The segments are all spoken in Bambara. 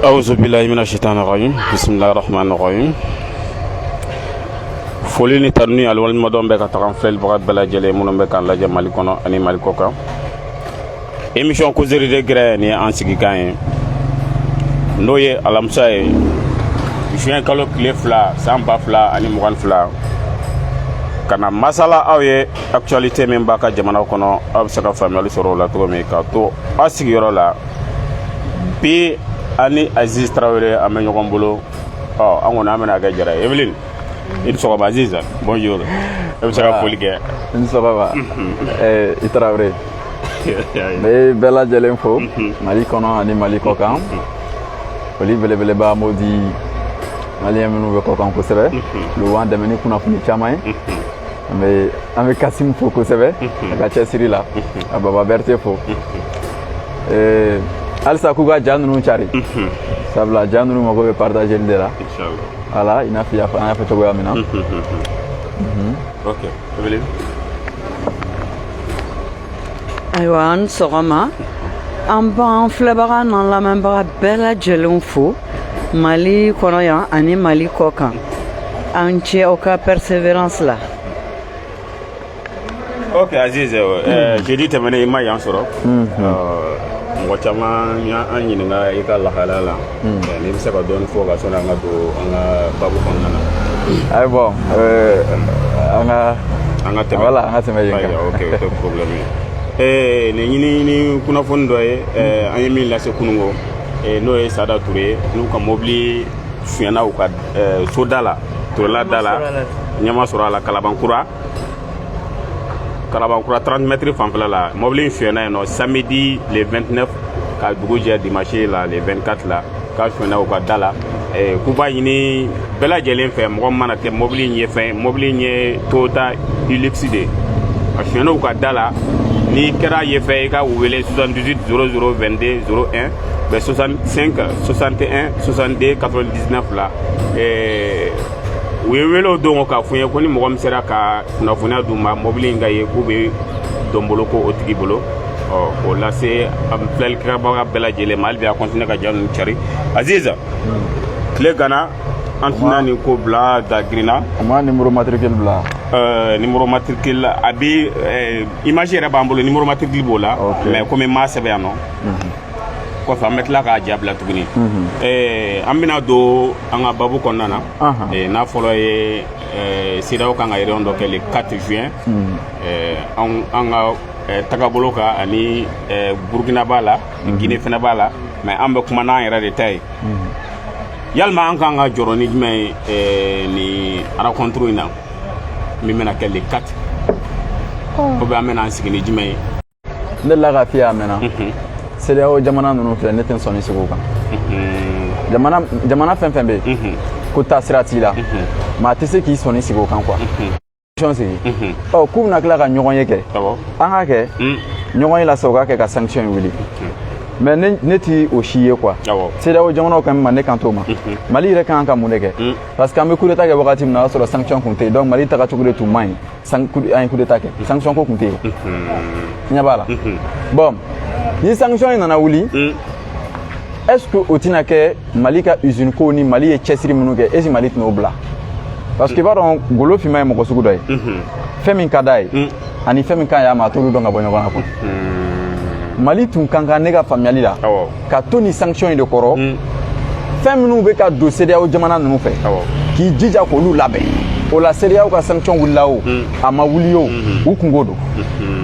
أعوذ بالله من الشيطان الرجيم بسم الله الرحمن الرحيم فوليني ترني الوالد مدام بك تران فيل براد بلا جلي منو بك الله جمالي كونو أني مالي كوكا émission كوزيري دي غراني أنسيكي كاين نوي ألامساي juin kalo kile fla samba fla ani mugan fla kana masala awye actualité men baka jamana kono ab saka family soro la to me ka to asigi yoro la bi ani Aziz Traoré ame ñogon bolo angona amena ga jara Evelyn il soko ba Aziz bonjour ab saka poligue il soko ba Traoré mais bella jelen fo mali kono ani mali kokan oli bele ba modi malien menu be kokan ko sebe lu wan demeni kuna funi chamay mais ame Kasim fo ko sebe ga chesiri la ababa berte fo alsa kuga jannu chari sabla jannu mo go partager ndela inshallah voilà ina fi afa to go amina OK Evelyn aywan sogama amba flabara nan la membra bella jelon fo mali konoya ani mali kokan anche oka persévérance là. OK Aziz j'ai dit te mener ma yan soro wachama nya anyini nga ika la halala ni bisa ka don fo ga sona nga do nga babu konnana ay bon anga te voilà anga te meje OK aucun problème ni kuna fondo ayemi la se kunungo no e Sada Touré nu ka mobili fiana u ka sodala tola dala nyama sura la Kalabankura 30 mètres fanfla la mobili fiana no samedi le 29 ka duguja dimanche la le 24 la ka fiana u ka dala kuba yini bela jelen fe mo mana ke mobili nye fe mobili nye Toyota Hilux de ka fiana u ka dala ni kera ye fe ka wele 78 00 22 01 ben 65 61 62 99 la wewelo dongo ka funye ko ni mo msera ka na funya duma mobile nga ye ko be dombolo ko otigi bolo ko la c'est am plel kraba bela jele mal bi a continuer ka janu chari Aziza clé gana antuna ni ko bla da grina ma numéro matricule bla numéro matricule abi image era bambolo numéro matricule bola mais comme ma sebe no ko fa metla ka jabla tuguni ambina do anga babu konnana na folo e sidaw kan ga irondo ke le 4 juin anga tagaboloka ani Burkina bala Guinée fena bala mais ambe kuma na yara de tay yalma an kan ga joroni jme ni rencontre ina mi mena ke le 4 ko be amena sigini jme ne la ga fi amena c'est là où jamana nunu fait neten soni siguka jamana fenfembe ko tasirati la ma tese ki soni siguka quoi chance kum na kla ka nyogon yeke anga ke nyogon la soga ke ka sanction wili mais ne ti o si ye quoi c'est là où jamana quand même ne kan to ma Mali yɛrɛ kan ka mun de kɛ parce que an bɛ coup d'état kɛ wagati min na o y'a sɔrɔ sanction kun tɛ yen donc Mali taga cogo de tun man ɲi an ye coup d'état kɛ sanction ko kun tɛ yen ɲɛ b'a la bon ni sanction in nana wuli est-ce que o tɛna kɛ Mali ka usine ko ni Mali ye cɛsiri minnu kɛ est-ce que Mali tɛna o bila parce que i b'a dɔn golo finman ye mɔgɔ sugu dɔ ye fɛn min ka d'a ye ani fɛn min ka ɲi a ma a t'olu dɔn ka bɔ ɲɔgɔn na quoi Mali tun kan ka ne ka faamuyali la ka to ni sanction in de kɔrɔ fɛn minnu bɛ ka don CEDEAO jamana ninnu fɛ k'i jija k'olu labɛn o la CEDEAO ka sanction wulila o a ma wuli o u kungo don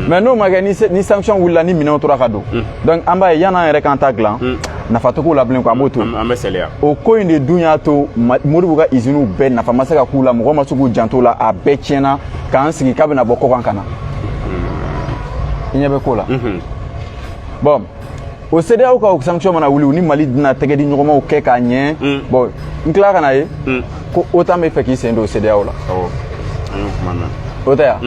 mais n'o ma kɛ ni sanction wulila ni minɛnw tora ka don donc an b'a ye yan'an yɛrɛ k'an ta dilan nafa tɛ k'o la bilen quoi an b'o to yen an bɛ sɛlɛya o ko in de dun y'a to Modibo ka usines bɛɛ nafa ma se ka k'u la mɔgɔ ma se k'u janto la a bɛɛ tiɲɛna k'an sigi k'a bɛna bɔ kɔkan ka na i ɲɛ bɛ ko la bon o CEDEAO ka sanction mana wuli ni Mali dina tɛgɛ di ɲɔgɔnmaw kɛ k'a ɲɛ bon n tila ka na ye ko OTAN bɛ fɛ k'i sen don CEDEAO la o tɛ yan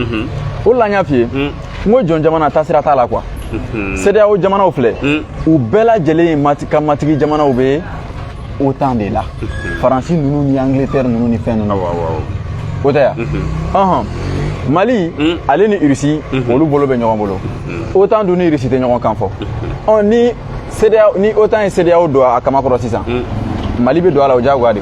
o la n y'a f'i ye n ko jɔn jamana taasira t'a la quoi CEDEAO jamanaw filɛ u bɛɛ lajɛlen ka matigi jamanaw bɛ OTAN de la Faransi ninnu ni Angleterre ninnu ni fɛn ninnu o tɛ yan Mali ale ni Russie olu bolo bɛ ɲɔgɔn bolo OTAN dun ni Russie tɛ ɲɔgɔn kan fɔ ni OTAN ye CEDEAO don a kama kɔrɔ sisan Mali bɛ don a la o diyagoya de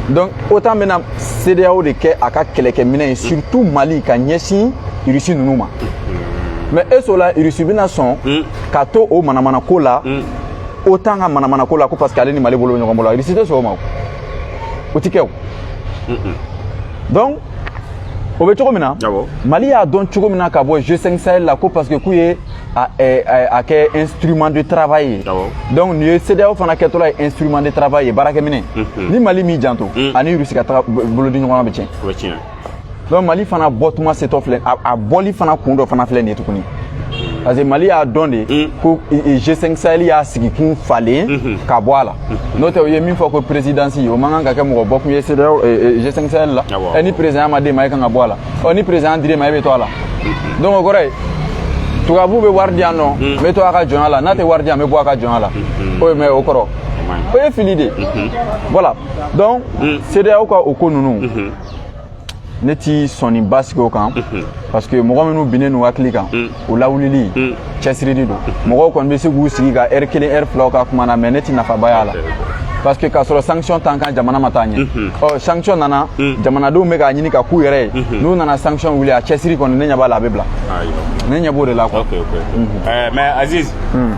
donc OTAN bɛna CEDEAO de kɛ a ka kɛlɛkɛminɛ ye surtout Mali ka ɲɛsin Russie ninnu ma mais est-ce la Russie bɛna sɔn ka to o manamana ko la OTAN ka manamana ko la ko parce que ale ni Mali bolo bɛ ɲɔgɔn bolo Russie tɛ sɔn o ma o tɛ kɛ o donc o bɛ cogo min na Mali y'a dɔn cogo min na ka bɔ G5 Sahel la ko parce que k'u ye a kɛ instrument de travail ye donc nin ye CEDEAO fana kɛtɔla ye instrument de travail ye baarakɛminɛ ni Mali m'i janto ani Russie ka taga bolo di ɲɔgɔn na bɛ tiɲɛ donc Mali fana bɔtuma setɔ filɛ a bɔli fana kun dɔ fana filɛ nin ye tuguni parce que Mali y'a dɔn de ko G5 Sahel y'a sigi kun falen ka bɔ a la n'o tɛ o ye min fɔ ko présidence o man kan ka kɛ mɔgɔ bɔ kun ye CEDEAO G5 Sahel la ni président ma d'e ma e kan ka bɔ a la ni président dir'e ma e bɛ to a la donc o kɔrɔ ye tubabu bɛ wari di yan nɔ n bɛ to a ka jɔnya la n'a tɛ wari di yan n bɛ bɔ a ka jɔnya la o ye mais o kɔrɔ o ye fili de voilà donc CEDEAO ka o ko ninnu ne ti sɔnni ba sigi o kan parce que mɔgɔ minnu binnen n'u hakili kan o lawulili cɛsirili don mɔgɔw kɔni bɛ se k'u sigi ka heure kelen heure fila ka kuma na mais ne ti nafaba y'a la parce que k'a sɔrɔ sanction t'an kan jamana ma taa ɲɛ sanction nana jamanadenw bɛ k'a ɲini ka k'u yɛrɛ ye n'u nana sanction wuli a cɛsiri kɔni ne ɲɛ b'a la a bɛ bila ne ɲɛ b'o de la quoi mais Aziz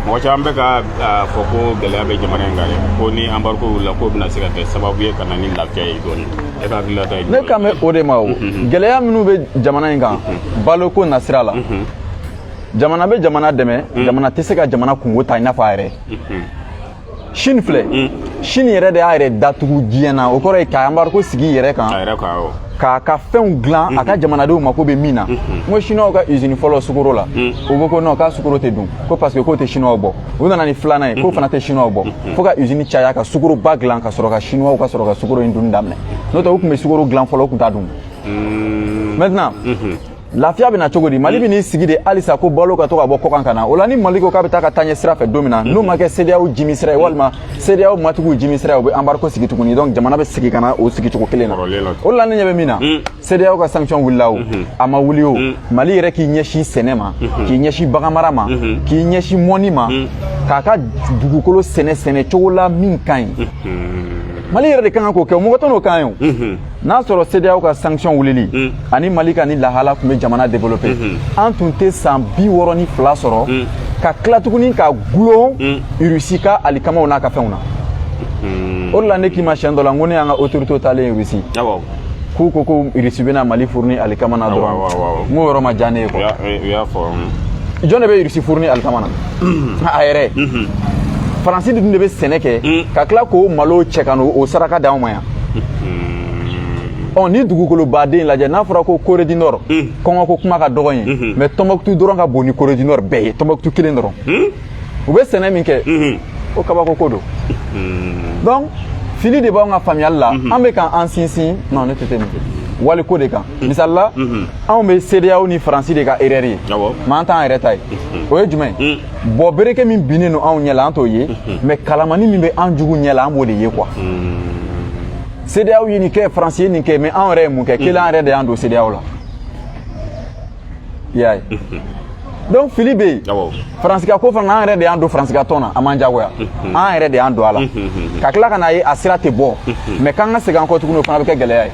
mɔgɔ caman bɛ ka fɔ ko gɛlɛya bɛ jamana in kan ko ni embargo wulila k'o bɛna se ka kɛ sababu ye ka na ni lafiya ye dɔɔni e ka hakilila ta ye ne kan bɛ o de ma o gɛlɛya minnu bɛ jamana in kan baloko na sira la jamana bɛ jamana dɛmɛ jamana tɛ se ka jamana kungo ta i n'a fɔ a yɛrɛ Chine filɛ Chine yɛrɛ de y'a yɛrɛ datugu diɲɛ na o kɔrɔ ye ka embargo sigi yɛrɛ kan k'a ka fɛnw dilan a ka jamanadenw mako bɛ min na n ko Chinois ka usine fɔlɔ sukaro la o ko ko non k'a sukaro tɛ dun ko parce que k'o tɛ Chinois bɔ u nana ni filanan ye k'o fana tɛ Chinois bɔ fo ka usine caya ka sukaro ba dilan ka sɔrɔ ka Chinois ka sɔrɔ ka sukaro in dunni daminɛ n'o tɛ u tun bɛ sukaro dilan fɔlɔ u tun t'a dun maintenant lafiya bɛ na cogo di Mali bɛ n'i sigi de halisa ko balo ka to ka bɔ kɔkan ka na o la ni Mali ko k'a bɛ taa ka taa ɲɛ sira fɛ don min na n'o ma kɛ CEDEAO jimi sira ye walima CEDEAO matigiw jimi sira ye u bɛ embargo sigi tuguni donc jamana bɛ sigi ka na o sigi cogo kelen na o la ne ɲɛ bɛ min na CEDEAO ka sanction wulila o a ma wuli o Mali yɛrɛ k'i ɲɛsin sɛnɛ ma k'i ɲɛsin baganmara ma k'i ɲɛsin mɔni ma k'a ka dugukolo sɛnɛ cogo la min ka ɲi Mali yɛrɛ de kan ka k'o kɛ o mɔgɔ tɛ n'o kan ye o n'a sɔrɔ CEDEAO ka sanction wulili ani Mali ka ni lahala tun bɛ jamana développer an tun tɛ san 62 sɔrɔ ka tila tuguni ka gulon Russie ka alikamaw n'a ka fɛnw na o de la ne k'i ma siɲɛ dɔ la n ko ne y'an ka autorité taalen ye Russie k'u ko ko Russie bɛna Mali fourni alikama na dɔrɔn n k'o yɔrɔ ma diya ne ye quoi jɔn de bɛ Russie fourni alikama na a yɛrɛ Faransi dun de bɛ sɛnɛ kɛ ka tila k'o malo cɛ ka n'o saraka d'anw ma yan ni dugukolo baden lajɛ n'a fɔra ko Corée du Nord kɔngɔ ko kuma ka dɔgɔ ye mais Tombouctou dɔrɔn ka bon ni Corée du Nord bɛɛ ye Tombouctou kelen dɔrɔn u bɛ sɛnɛ min kɛ o kabako ko don donc fili de b'anw ka faamuyali la an bɛ k'an sinsin non ne tɛ nin kɛ waliko de kan misalla anw be CEDEAO ni France de ka erreur ye mais an t'an yɛrɛ ta ye o ye jumɛn bon bereke min binnen no anw ɲɛla an t'o ye mais kalamani min be an jugu ɲɛla an b'o de ye quoi CEDEAO ye nin kɛ France ye nin kɛ mais anw yɛrɛ ye mun kɛ kelen an yɛrɛ de y'an don CEDEAO la i y'a ye donc fili bɛ yen France ka ko fana an yɛrɛ de y'an don France ka tɔn na a man jagoya an yɛrɛ de y'an don a la ka tila ka n'a ye a sira tɛ bɔ mais k'an ka segin an kɔ tuguni o fana bɛ kɛ gɛlɛya ye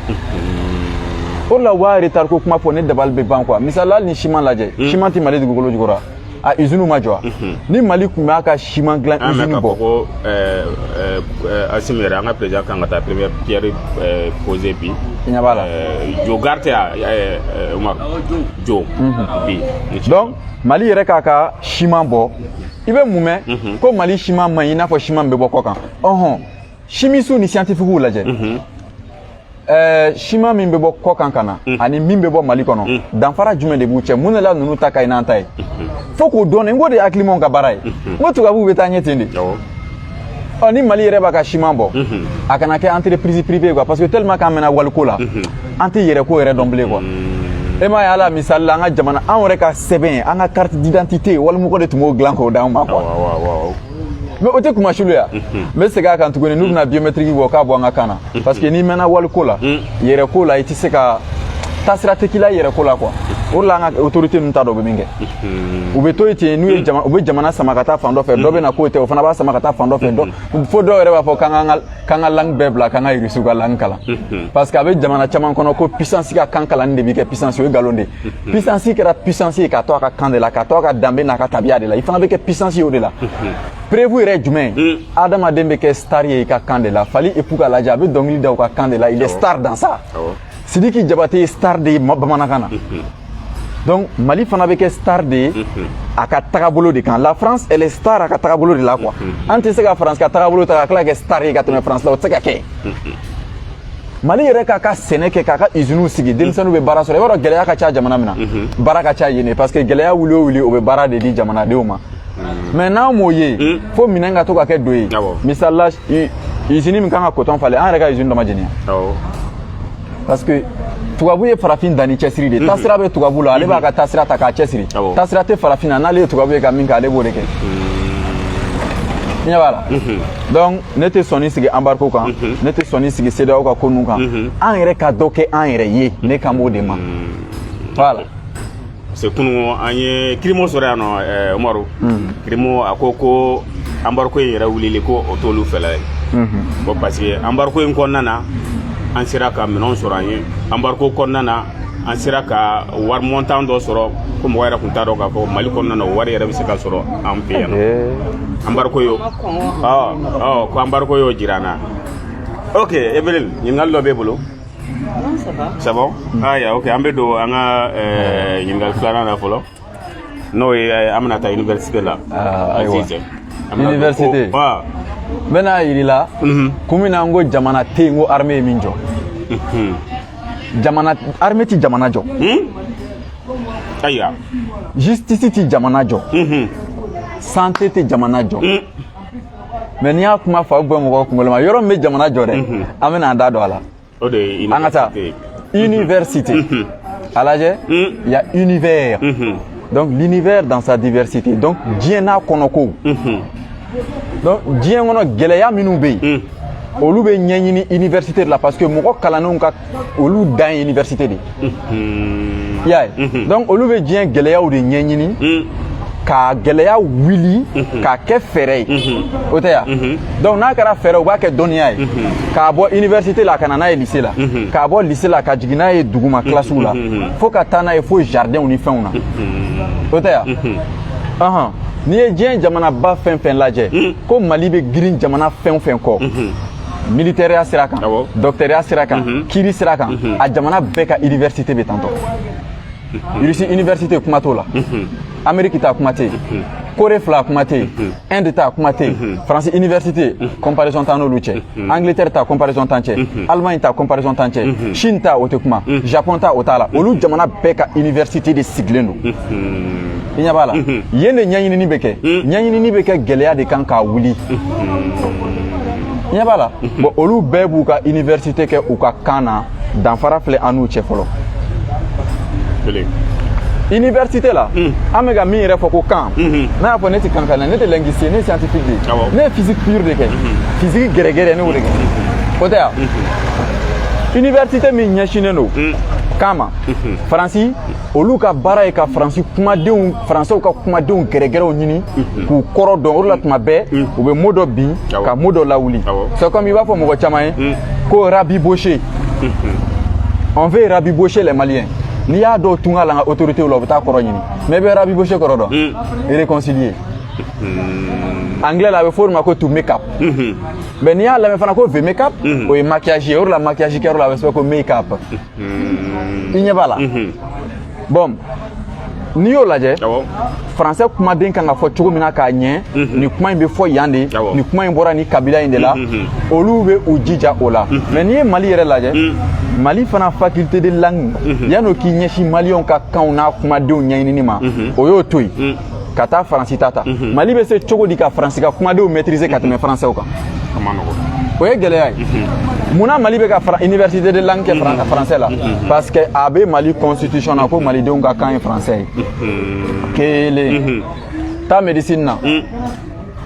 o de la u b'a retard ko kuma fɔ ne dabali bɛ ban quoi misali hali ni siman lajɛ siman tɛ Mali dugukolo jukɔrɔ a usine ma jɔ ni Mali tun b'a ka siman dilan usine bɔ ko Assimi yɛrɛ an ka président kan ka taa première pierre posée bi i ɲɛ b'a la Jo Garte Umar Jo bi donc Mali yɛrɛ k'a ka siman bɔ i bɛ mun mɛn ko Mali siman man ɲi i n'a fɔ siman bɛ bɔ kɔ kan ɔhɔn chimiste ni scientifique lajɛ siman min bɛ bɔ kɔ kan ka na ani min bɛ bɔ Mali kɔnɔ danfara jumɛn de b'u cɛ mun de la ninnu ta ka ɲi n'an ta ye fo k'o dɔn n ko de ye hakilimaw ka baara ye n ko tubabuw bɛ taa ɲɛ ten de ɔ ni Mali yɛrɛ b'a ka siman bɔ a kana kɛ entreprise privée quoi parce que tellement k'an mɛnna waliko la an tɛ yɛrɛ ko yɛrɛ dɔn bilen quoi e m'a ye ala misali la an ka jamana an yɛrɛ ka sɛbɛn an ka carte d'identité walimɔgɔ de tun b'o dilan k'o d'an ma quoi mais o tɛ kuma sulu ya n bɛ segin a kan tuguni n'u bɛna biométrique bɔ k'a bɔ an ka kan na parce que n'i mɛnna waliko la yɛrɛ ko la i tɛ se ka taasira tɛ k'i la yɛrɛ ko la quoi o de la an ka autorité ninnu t'a dɔn u bɛ min kɛ u bɛ to yen ten n'u ye u bɛ jamana sama ka taa fan dɔ fɛ dɔ bɛ na k'o tɛ o fana b'a sama ka taa fan dɔ fɛ fo dɔw yɛrɛ b'a fɔ k'an ka langue bɛɛ bila k'an ka irisiw ka langue kalan parce que a bɛ jamana caman kɔnɔ ko puissance ka kan kalanni de bɛ kɛ puissance o ye nkalon de ye puissance kɛra puissance ye ka to a ka kan de la ka to a ka danbe n'a ka tabiya de la i fana bɛ kɛ puissance ye o de la prévu yɛrɛ ye jumɛn ye adamaden bɛ kɛ star ye i ka kan de la Fally Ipupa k'a lajɛ a bɛ dɔnkili da u ka kan de la il est star dans ça Sidiki Diabaté ye star de ye bamanankan na donc Mali fana bɛ kɛ star de ye a ka tagabolo de kan la France elle est star a ka tagabolo de la quoi an tɛ se ka France ka tagabolo ta ka tila ka kɛ star ye ka tɛmɛ France la o tɛ se ka kɛ Mali yɛrɛ k'a ka sɛnɛ kɛ k'a ka usines sigi denmisɛnninw bɛ baara sɔrɔ i b'a dɔn gɛlɛya ka ca jamana min na baara ka ca yen de parce que gɛlɛya wuli o wuli o bɛ baara de di jamanadenw ma mais n'an m'o ye fo minɛn ka to ka kɛ don ye misali la usine min kan ka coton falen an yɛrɛ ka usine dɔ ma jɛniya parce que tubabu ye farafin dan ni cɛsiri de taasira bɛ tubabu la ale b'a ka taasira ta k'a cɛsiri taasira tɛ farafin na n'ale ye tubabu ye ka min kɛ ale b'o de kɛ i ɲɛ b'a la donc ne tɛ sɔnni sigi embargo kan ne tɛ sɔnni sigi CEDEAO ka ko ninnu kan an yɛrɛ ka dɔ kɛ an yɛrɛ ye ne kan b'o de ma voilà c'est kunu an ye kirimo sɔrɔ yan nɔ Umaru kirimo a ko embargo in yɛrɛ wulili ko o t'olu fɛla ye bon parce que embargo in kɔnɔna na an sera ka minɛnw sɔrɔ an ye embargo kɔnɔna na an sera ka wari montant dɔ sɔrɔ ko mɔgɔ yɛrɛ tun t'a dɔn k'a fɔ Mali kɔnɔna na o wari yɛrɛ bɛ se ka sɔrɔ an fɛ yan nɔ embargo yo ko embargo yo jira an na ok Evelyn ɲininkali dɔ b'e bolo ça va aya ok an bɛ don an ka ɲininkali filanan na fɔlɔ n'o ye an bɛna taa université la université n bɛna yiri la kun min na n ko jamana tɛ yen n ko armée ye min jɔ jamana armée ti jamana jɔ ayiwa justice ti jamana jɔ santé ti jamana jɔ mais n'i y'a kuma fa bɔ mɔgɔ kunkolo ma yɔrɔ min bɛ jamana jɔ dɛ an bɛna an da don a la an ka taa université a lajɛ il y a univers donc l'univers dans sa diversité donc diɲɛ n'a kɔnɔ ko donc diɲɛ kɔnɔ gɛlɛya minnu bɛ yen olu bɛ ɲɛɲini université de la parce que mɔgɔ kalannenw ka olu dan ye université de ye i y'a ye donc olu bɛ diɲɛ gɛlɛyaw de ɲɛɲini ka gɛlɛya wuli k'a kɛ fɛɛrɛ ye o tɛ yan donc n'a kɛra fɛɛrɛ u b'a kɛ dɔnniya ye k'a bɔ université la ka na n'a ye lycée la k'a bɔ lycée la ka jigin n'a ye duguma kilasiw la fo ka taa n'a ye fo jardinw ni fɛnw na o tɛ yan n'i ye diɲɛ jamanaba fɛn fɛn lajɛ ko Mali bɛ girin jamana fɛn fɛn kɔ militaire sira kan docteur sira kan kiiri sira kan a jamana bɛɛ ka université bɛ tantɔ Russie université kuma t'o la Amérique ta kuma tɛ yen Corée fila kuma tɛ yen Inde ta kuma tɛ yen France université comparaison t'an n'olu cɛ Angleterre ta comparaison t'an cɛ Allemagne ta comparaison t'an cɛ Chine ta o tɛ kuma Japon ta o t'a la olu jamana bɛɛ ka université de sigilen don i ɲɛ b'a la yen de ɲɛɲinini bɛ kɛ ɲɛɲinini bɛ kɛ gɛlɛya de kan k'a wuli i ɲɛ b'a la bon olu bɛɛ b'u ka université kɛ u ka kan na danfara filɛ an n'u cɛ fɔlɔ université la an bɛ ka min yɛrɛ fɔ ko kan n'a y'a fɔ ne tɛ kan na ne tɛ linguiste ne scientifique de ne ye physique pure de kɛ physique gɛrɛgɛrɛ ne y'o de kɛ o tɛ yan université min ɲɛsinnen don kan ma faransi olu ka baara ye ka faransiw ka kumadenw gɛrɛgɛrɛw ɲini k'u kɔrɔ dɔn o de la tuma bɛɛ u bɛ mot dɔ bin ka mot dɔ lawuli c'est comme i b'a fɔ mɔgɔ caman ye ko rabibocher on veut rabibocher les Maliens n'i y'a dɔw tunga la n ka autorité la u bɛ taa kɔrɔ ɲini mais i bɛ rabibocher kɔrɔ dɔn réconcilier anglais la a bɛ fɔ o de ma ko to make up mais n'i y'a lamɛn fana ko v make up o ye maquillage ye o de la maquillage kɛyɔrɔ la a bɛ sɛbɛn ko make up i ɲɛ b'a la bon n'i y'o lajɛ français kumaden kan ka fɔ cogo min na k'a ɲɛ nin kuma in bɛ fɔ yan de nin kuma in bɔra nin kabila in de la olu bɛ u jija o la mais n'i ye Mali yɛrɛ lajɛ Mali fana faculté de langue yan'o k'i ɲɛsin maliyɛnw ka kanw n'a kumadenw ɲɛɲinini ma o y'o to yen ka taa faransi ta Mali bɛ se cogo di ka faransi ka kumadenw maîtriser ka tɛmɛ français kan o ye gɛlɛya ye munna Mali bɛ ka université de langue kɛ français la parce que a bɛ Mali constitution na ko malidenw ka kan ye français ye kelen taa médecine na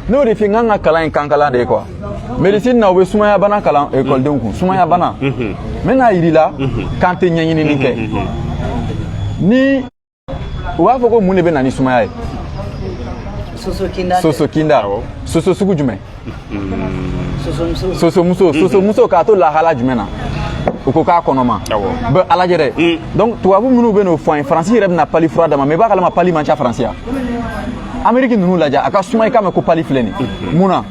n'o de fɛ n kan ka kalan ye kan kalan de ye quoi médecine na u bɛ sumaya bana kalan écoledenw kun sumaya bana n bɛ n'a yir'i la k'an tɛ ɲɛɲinini kɛ ni u b'a fɔ ko mun de bɛ na ni sumaya ye soso kinda soso sugu jumɛn soso muso k'a to lahala jumɛn na u ko k'a kɔnɔma bɛ ala lajɛ dɛ donc tubabu minnu bɛ n'o fɔ an ye faransi yɛrɛ bɛna pali fura d'a ma mais i b'a kalama pali man ca faransi yan Amérique ninnu lajɛ a ka suma i k'a mɛn ko pali filɛ nin mun na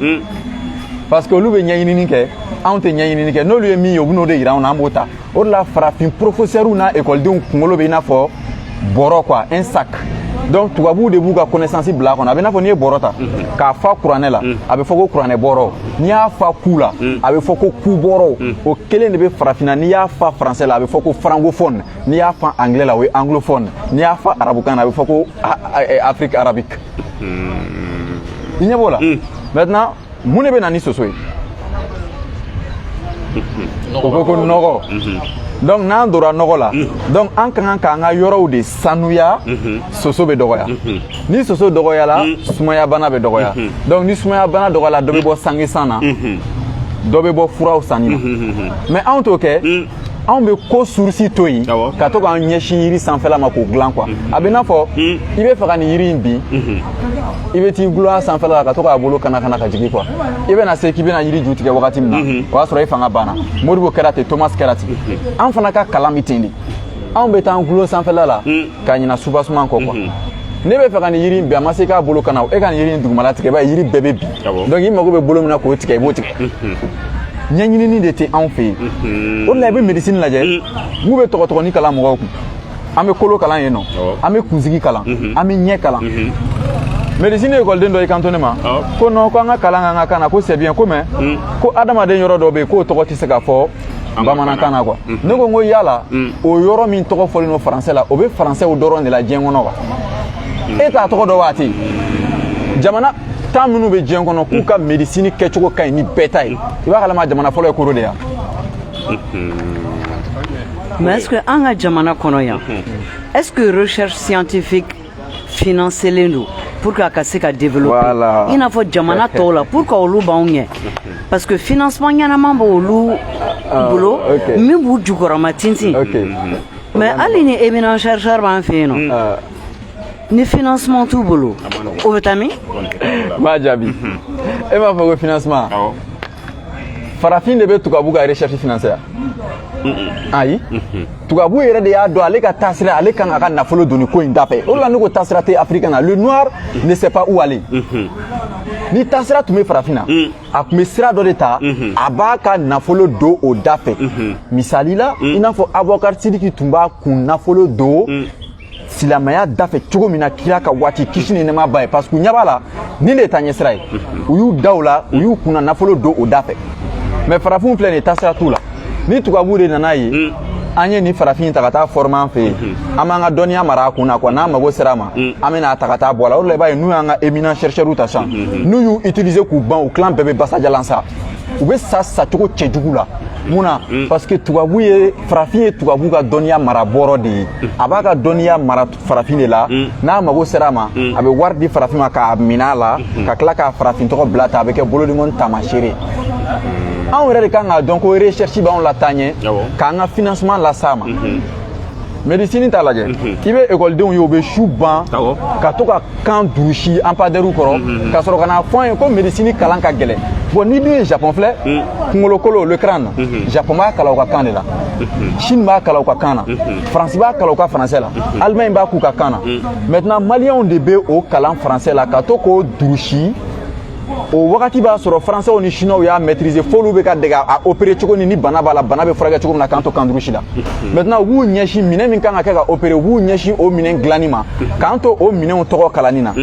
parce que olu bɛ ɲɛɲinini kɛ anw tɛ ɲɛɲinini kɛ n'olu ye min ye u bɛ n'o de yira anw na an b'o ta o de la farafin professeurs n'a écoledenw kunkolo bɛ i n'a fɔ bɔrɔ quoi un sac donc tubabuw de b'u ka connaissance bila a kɔnɔ a bɛ i n'a fɔ n'i ye bɔrɔ ta k'a fa kuranɛ la a bɛ fɔ ko kuranɛ bɔrɔ n'i y'a fa ku la a bɛ fɔ ko ku bɔrɔ o kelen de bɛ farafinna n'i y'a fa français la a bɛ fɔ ko francophone n'i y'a fa anglais la o ye anglophone n'i y'a fa arabukan na a bɛ fɔ ko Afrique arabique i ɲɛ b'o la maintenant mun de bɛ na ni soso ye o ko ko nɔgɔ donc n'an donna nɔgɔ la donc an ka kan k'an ka yɔrɔw de sanuya soso bɛ dɔgɔya ni soso dɔgɔyala sumaya bana bɛ dɔgɔya donc ni sumaya bana dɔgɔyala dɔ bɛ bɔ sange san na dɔ bɛ bɔ furaw sanni na mais anw t'o kɛ anw bɛ ko sursi to yen ka to k'an ɲɛsin yiri sanfɛla ma k'o dilan quoi a bɛ i n'a fɔ i bɛ fɛ ka nin yiri in bin i bɛ t'i gulon a sanfɛla la ka to k'a bolo kana ka jigin quoi i bɛna se k'i bɛna yiri ju tigɛ wagati min na o y'a sɔrɔ i fanga banna Modibo kɛra ten Thomas kɛra ten an fana ka kalan bɛ ten de anw bɛ taa an gulon sanfɛla la ka ɲina soubassement kɔ quoi ne bɛ fɛ ka nin yiri in bin a ma se k'a bolo kana e ka nin yiri in dugumala tigɛ i b'a ye yiri bɛɛ bɛ bin donc i mago bɛ bolo min na k'o tigɛ i b'o tigɛ ɲɛɲinini de tɛ anw fɛ yen o de la i bɛ médecine lajɛ mun bɛ tɔgɔtɔgɔni kalan mɔgɔw kun an bɛ kolo kalan yen nɔ an bɛ kunsigi kalan an bɛ ɲɛ kalan médecine écoleden dɔ i kanto ne ma ko non ko an ka kalan k'an ka kan na ko c'est bien ko mais ko adamaden yɔrɔ dɔ bɛ yen k'o tɔgɔ tɛ se ka fɔ bamanankan na quoi ne ko n ko yala o yɔrɔ min tɔgɔ fɔlen don français la o bɛ français dɔrɔn de la diɲɛ kɔnɔ wa e t'a tɔgɔ dɔn wa ten jamana tan minnu bɛ diɲɛ kɔnɔ k'u ka médecine kɛcogo ka ɲi ni bɛɛ ta ye i b'a kalama jamana fɔlɔ ye koro de yan mais est-ce que an ka jamana kɔnɔ yan est-ce que recherche scientifique financelen don pour que a ka se ka développer i n'a fɔ jamana tɔw la pour que olu b'anw ɲɛ parce que financement ɲɛnama b'olu bolo min b'u jukɔrɔma tintin mais hali ni éminent chercheur b'an fɛ yen nɔ ni financement t'u bolo o bɛ taa min m'a jaabi e m'a fɔ ko financement farafin de bɛ tubabu ka recherche financière ayi tubabu yɛrɛ de y'a dɔn ale ka taasira ale kan ka nafolo don nin ko in da fɛ o de la ne ko taasira tɛ africain na le noir ne sait pas où aller ni taasira tun bɛ farafin na a tun bɛ sira dɔ de ta a b'a ka nafolo don o da fɛ misali la i n'a fɔ Abubakar Sidiki tun b'a kun nafolo don silamɛya da fɛ cogo min na kira ka waati kisi ni nɛɛma ba ye parce que u ɲɛ b'a la nin de ye taɲɛsira ye u y'u da o la u y'u kunna nafolo don o da fɛ mais farafinw filɛ nin ye taasira t'u la ni tubabu de nana ye an ye nin farafin ta ka taa former an fɛ yen an b'an ka dɔnniya mara a kun na quoi n'an mago sera a ma an bɛna ta ka taa bɔ a la o de la i b'a ye n'u y'an ka éminent chercheurs ta sisan n'u y'u utiliser k'u ban u clan bɛɛ bɛ basajalan sa u bɛ sa cogo cɛjugu la Muna parce que tubabu ye farafin ye tubabu ka dɔnniya mara bɔrɔ de ye a b'a ka dɔnniya mara farafin de la n'a mago sera ma a bɛ wari di farafin ma k'a minɛ a la ka tila k'a farafin tɔgɔ bila ta a bɛ kɛ bolodimɔni taamasere anw yɛrɛ de kan k'a dɔn ko recherche b'anw la taa ɲɛ k'an ka financement las'a ma médecine t'a lajɛ i bɛ ekɔlidenw ye u bɛ su ban ka to ka kan durusi empadɛriw kɔrɔ ka sɔrɔ ka na fɔ an ye ko médecine kalan ka gɛlɛn bon ni dun ye Japon filɛ kunkolokolo le crâne Japon b'a kalan u ka kan de la Chine b'a kalan u ka kan na France b'a kalan u ka français la Allemagne b'a k'u ka kan na maintenant maliyɛnw de bɛ o kalan français la ka to k'o durusi o wagati b'a sɔrɔ français ni chinois y'a maîtriser f'olu bɛ ka dege a opérer cogo ni bana b'a la bana bɛ furakɛ cogo min na k'an to kan durusi la maintenant u b'u ɲɛsin minɛn min kan ka kɛ ka opérer u b'u ɲɛsin o minɛn dilanni ma k'an to o minɛnw tɔgɔ kalanni na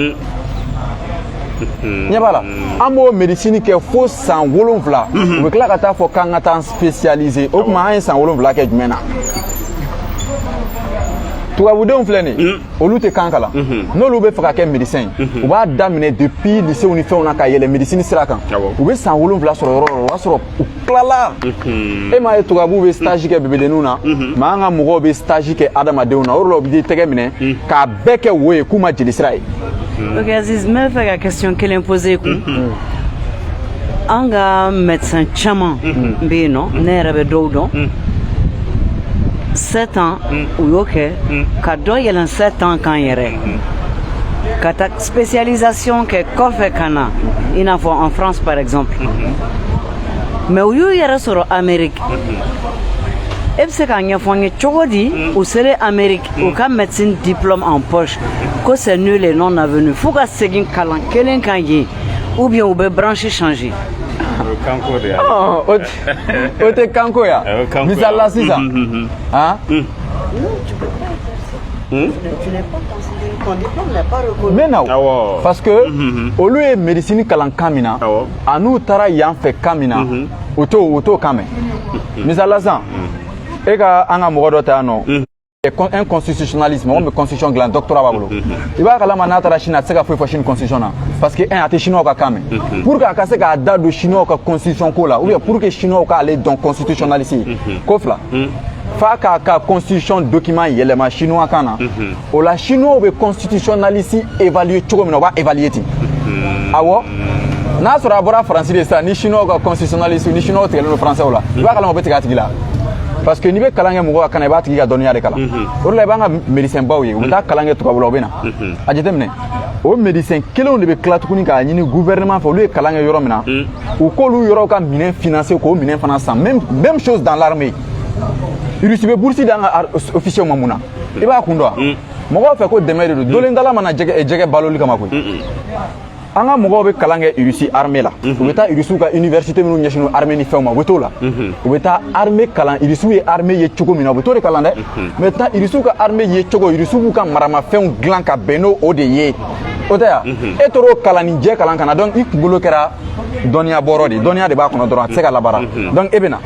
ɲɛ b'a la an b'o médecine kɛ fo san 7 u bɛ tila ka taa fɔ k'an ka taa spécialiser o tuma an ye san 7 kɛ jumɛn na tubabudenw filɛ nin ye olu tɛ kan kalan n'olu bɛ fɛ ka kɛ médecin u b'a daminɛ depuis lycée ni fɛnw na ka yɛlɛ médecine sira kan u bɛ san 7 sɔrɔ yɔrɔ o y'a sɔrɔ u tilala e m'a ye tubabuw bɛ stage kɛ bebedenninw na mais an ka mɔgɔw bɛ stage kɛ adamadenw na o de la u bɛ tɛgɛ minɛ k'a bɛɛ kɛ wo ye k'u ma jeli sira ye. Ok Aziz n bɛ fɛ ka question kelen poser kun an ka médecin caman bɛ yen nɔ ne yɛrɛ bɛ dɔw dɔn 7 ans u y'o kɛ ka dɔ yɛlɛn 7 ans kan yɛrɛ ka taa spécialisation kɛ kɔfɛ ka na i n'a fɔ en France par exemple mais u y'u yɛrɛ sɔrɔ Amérique e bɛ se k'a ɲɛfɔ n ye cogo di u selen Amérique u ka médecine diplôme en poche ko c'est nul et non avenu f'u ka segin kalan kelen kan yen ou bien u bɛ branche changer. O tɛ kanko ya misali la sisan mais na parce que olu ye médecine kalan kan min na a n'u taara yan fɛ kan min na o t'o kan mɛn misali la sisan e ka an ka mɔgɔ dɔ ta yan nɔ un constitutionnalisme on me constitution glan doctorat b'a bolo i b'a kalama n'a taara Chine a tɛ se ka foyi fɔ Chine constitution na parce que a tɛ chinois ka kan mɛn pour que a ka se k'a da don chinois ka constitution ko la ou bien pour que chinois k'ale dɔn constitutionnaliste ye ko fila f'a k'a ka constitution document yɛlɛma chinois kan na o la chinois bɛ constitutionnaliste évaluer cogo min na o b'a évaluer ten awɔ n'a sɔrɔ a bɔra faransi de sisan ni chinois ka constitutionnaliste ni chinois tigɛlen don français la i b'a kalama o bɛ tigɛ a tigi la. Parce que ni bɛ kalan kɛ mɔgɔ ka kan na i b'a tigi ka dɔnniya de kalan o de la i b'an ka médecin baw ye u bɛ taa kalan kɛ tubabu la u bɛ na a jateminɛ o médecin kelenw de bɛ tila tuguni k'a ɲini gouvernement fɛ olu ye kalan kɛ yɔrɔ min na u k'olu yɔrɔw ka minɛn financer k'o minɛn fana san même chose dans l'armée Russie bɛ bourse d'an ka officiers ma mun na i b'a kun dɔn mɔgɔw fɛ ko dɛmɛ de don dolendala mana jɛgɛ baloli kama koyi an ka mɔgɔw bɛ kalan kɛ Russie armée la u bɛ taa Russiw ka université minnu ɲɛsinnen armée ni fɛnw ma u bɛ t'o la u bɛ taa armée kalan Russiw ye armée ye cogo min na u bɛ t'o de kalan dɛ maintenant Russiw ka armée ye cogo Russiw b'u ka maramafɛnw dilan ka bɛn n'o de ye o tɛ yan e tor'o kalan nin jɛ kalan ka na donc i kunkolo kɛra dɔnniya bɔrɔ de dɔnniya de b'a kɔnɔ dɔrɔn a tɛ se ka labaara donc e bɛ na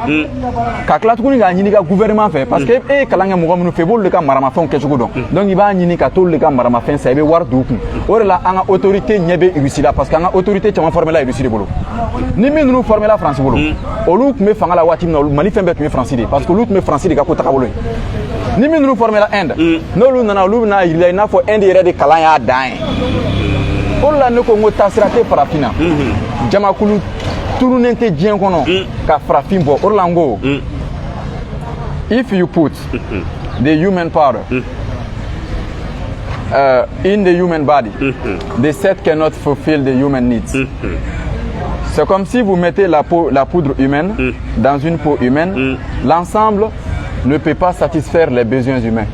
ka tila tuguni k'a ɲini ka gouvernement fɛ parce que e ye kalan kɛ mɔgɔ minnu fɛ i b'olu de ka maramafɛnw kɛcogo dɔn donc i b'a ɲini ka t'olu de ka maramafɛn san i bɛ wari don u kun o de la an ka autorité ɲɛ bɛ Russie la parce que an ka autorité caman formé la Russie de bolo ni min ninnu formé la France bolo olu tun bɛ fanga la waati min na Mali fɛn bɛɛ tun ye France de parce que olu tun bɛ France de ka ko tagabolo ye ni min ninnu formé la Inde n'olu nana olu bɛna yirila i n'a fɔ Inde yɛrɛ de kalan y'a dan ye o de la ne ko n ko taasira tɛ farafin na jamakulu turunen tɛ diɲɛ kɔnɔ ka farafin bɔ o de la n ko if you put the human powder in the human body the set cannot fulfill the human needs. C'est comme si vous mettez la poudre humaine dans une peau humaine, l'ensemble ne peut pas satisfaire les besoins humains.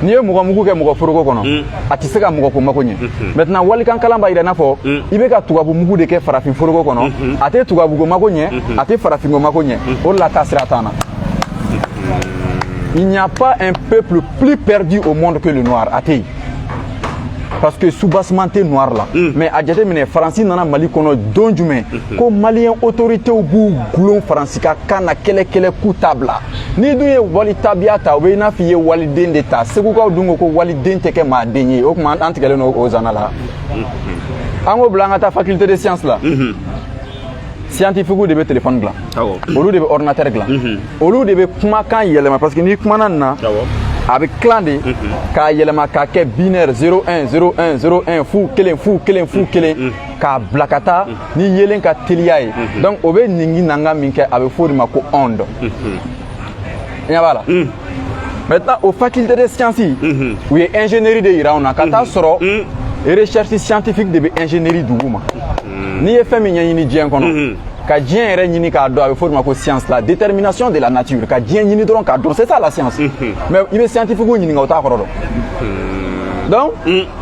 Ni ye mɔgɔ mugu kɛ mɔgɔ foroko kɔnɔ a tɛ se ka mɔgɔ ko mako ɲɛ maintenant walikan kalan b'a yira n'a fɔ i bɛ ka tubabu mugu de kɛ farafin foroko kɔnɔ a tɛ tubabu ko mako ɲɛ a tɛ farafin ko mako ɲɛ o de la taasira t'an na. Il n'y a pas un peuple plus perdu au monde que le noir a tɛ yen parce que soubassement tɛ noir la mais a jateminɛ faransi nana Mali kɔnɔ don jumɛn ko maliyɛn autorités b'u gulon faransi ka kan na kɛlɛ k'u t'a bila ni dun ye wali tabiya ta o bɛ i n'a fɔ i ye waliden de ta segukaw dun ko waliden tɛ kɛ maaden ye o tuma an tigɛlen don o zana la an k'o bila an ka taa faculté de science la scientifique de be téléphone glan olu de be ordinateur glan olu de be kuma kan yelema parce que ni kuma na avec clan de ka yelema ka ke binaire 01 01 01 fu kelen ka blakata ni yelen ka teliya ye donc o be ningi nanga min ke avec fo de ma ko onde voilà maintenant au faculté de sciences où est ingénierie de ira on a kata soro recherche scientifique de be ingénierie duguma ni ye fami nyani dien kono ka dien yɛrɛ ɲini k'a dɔn a bɛ fɔ o de ma ko science la détermination de la nature ka diɲɛ ɲini dɔrɔn k'a dɔn c'est ça la science mais i bɛ scientifique ɲininka o t'a kɔrɔ dɔn donc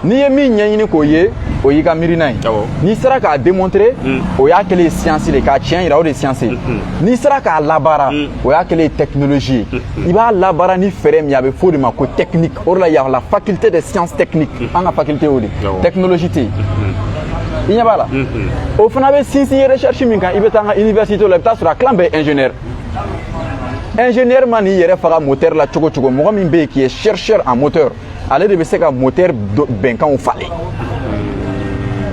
n'i ye min ɲɛɲini k'o ye o y'i ka miirina ye n'i sera k'a démontrer o y'a kɛlen science de k'a tiɲɛ yira o de science ye n'i sera k'a labaara o y'a kɛlen technologie ye i b'a labaara ni fɛɛrɛ min ye a bɛ fɔ o de ma ko technique o de la y a la faculté de sciences techniques an ka faculté o de technologie tɛ yen i ɲɛ b'a la o fana bɛ sinsin recherche min kan i bɛ taa an ka université la i bɛ taa sɔrɔ a clan bɛɛ ye ingénieur ma n'i yɛrɛ faga moteur la cogo cogo mɔgɔ min bɛ yen qui est chercheur en moteur ale de bɛ se ka moteur bɛnkanw falen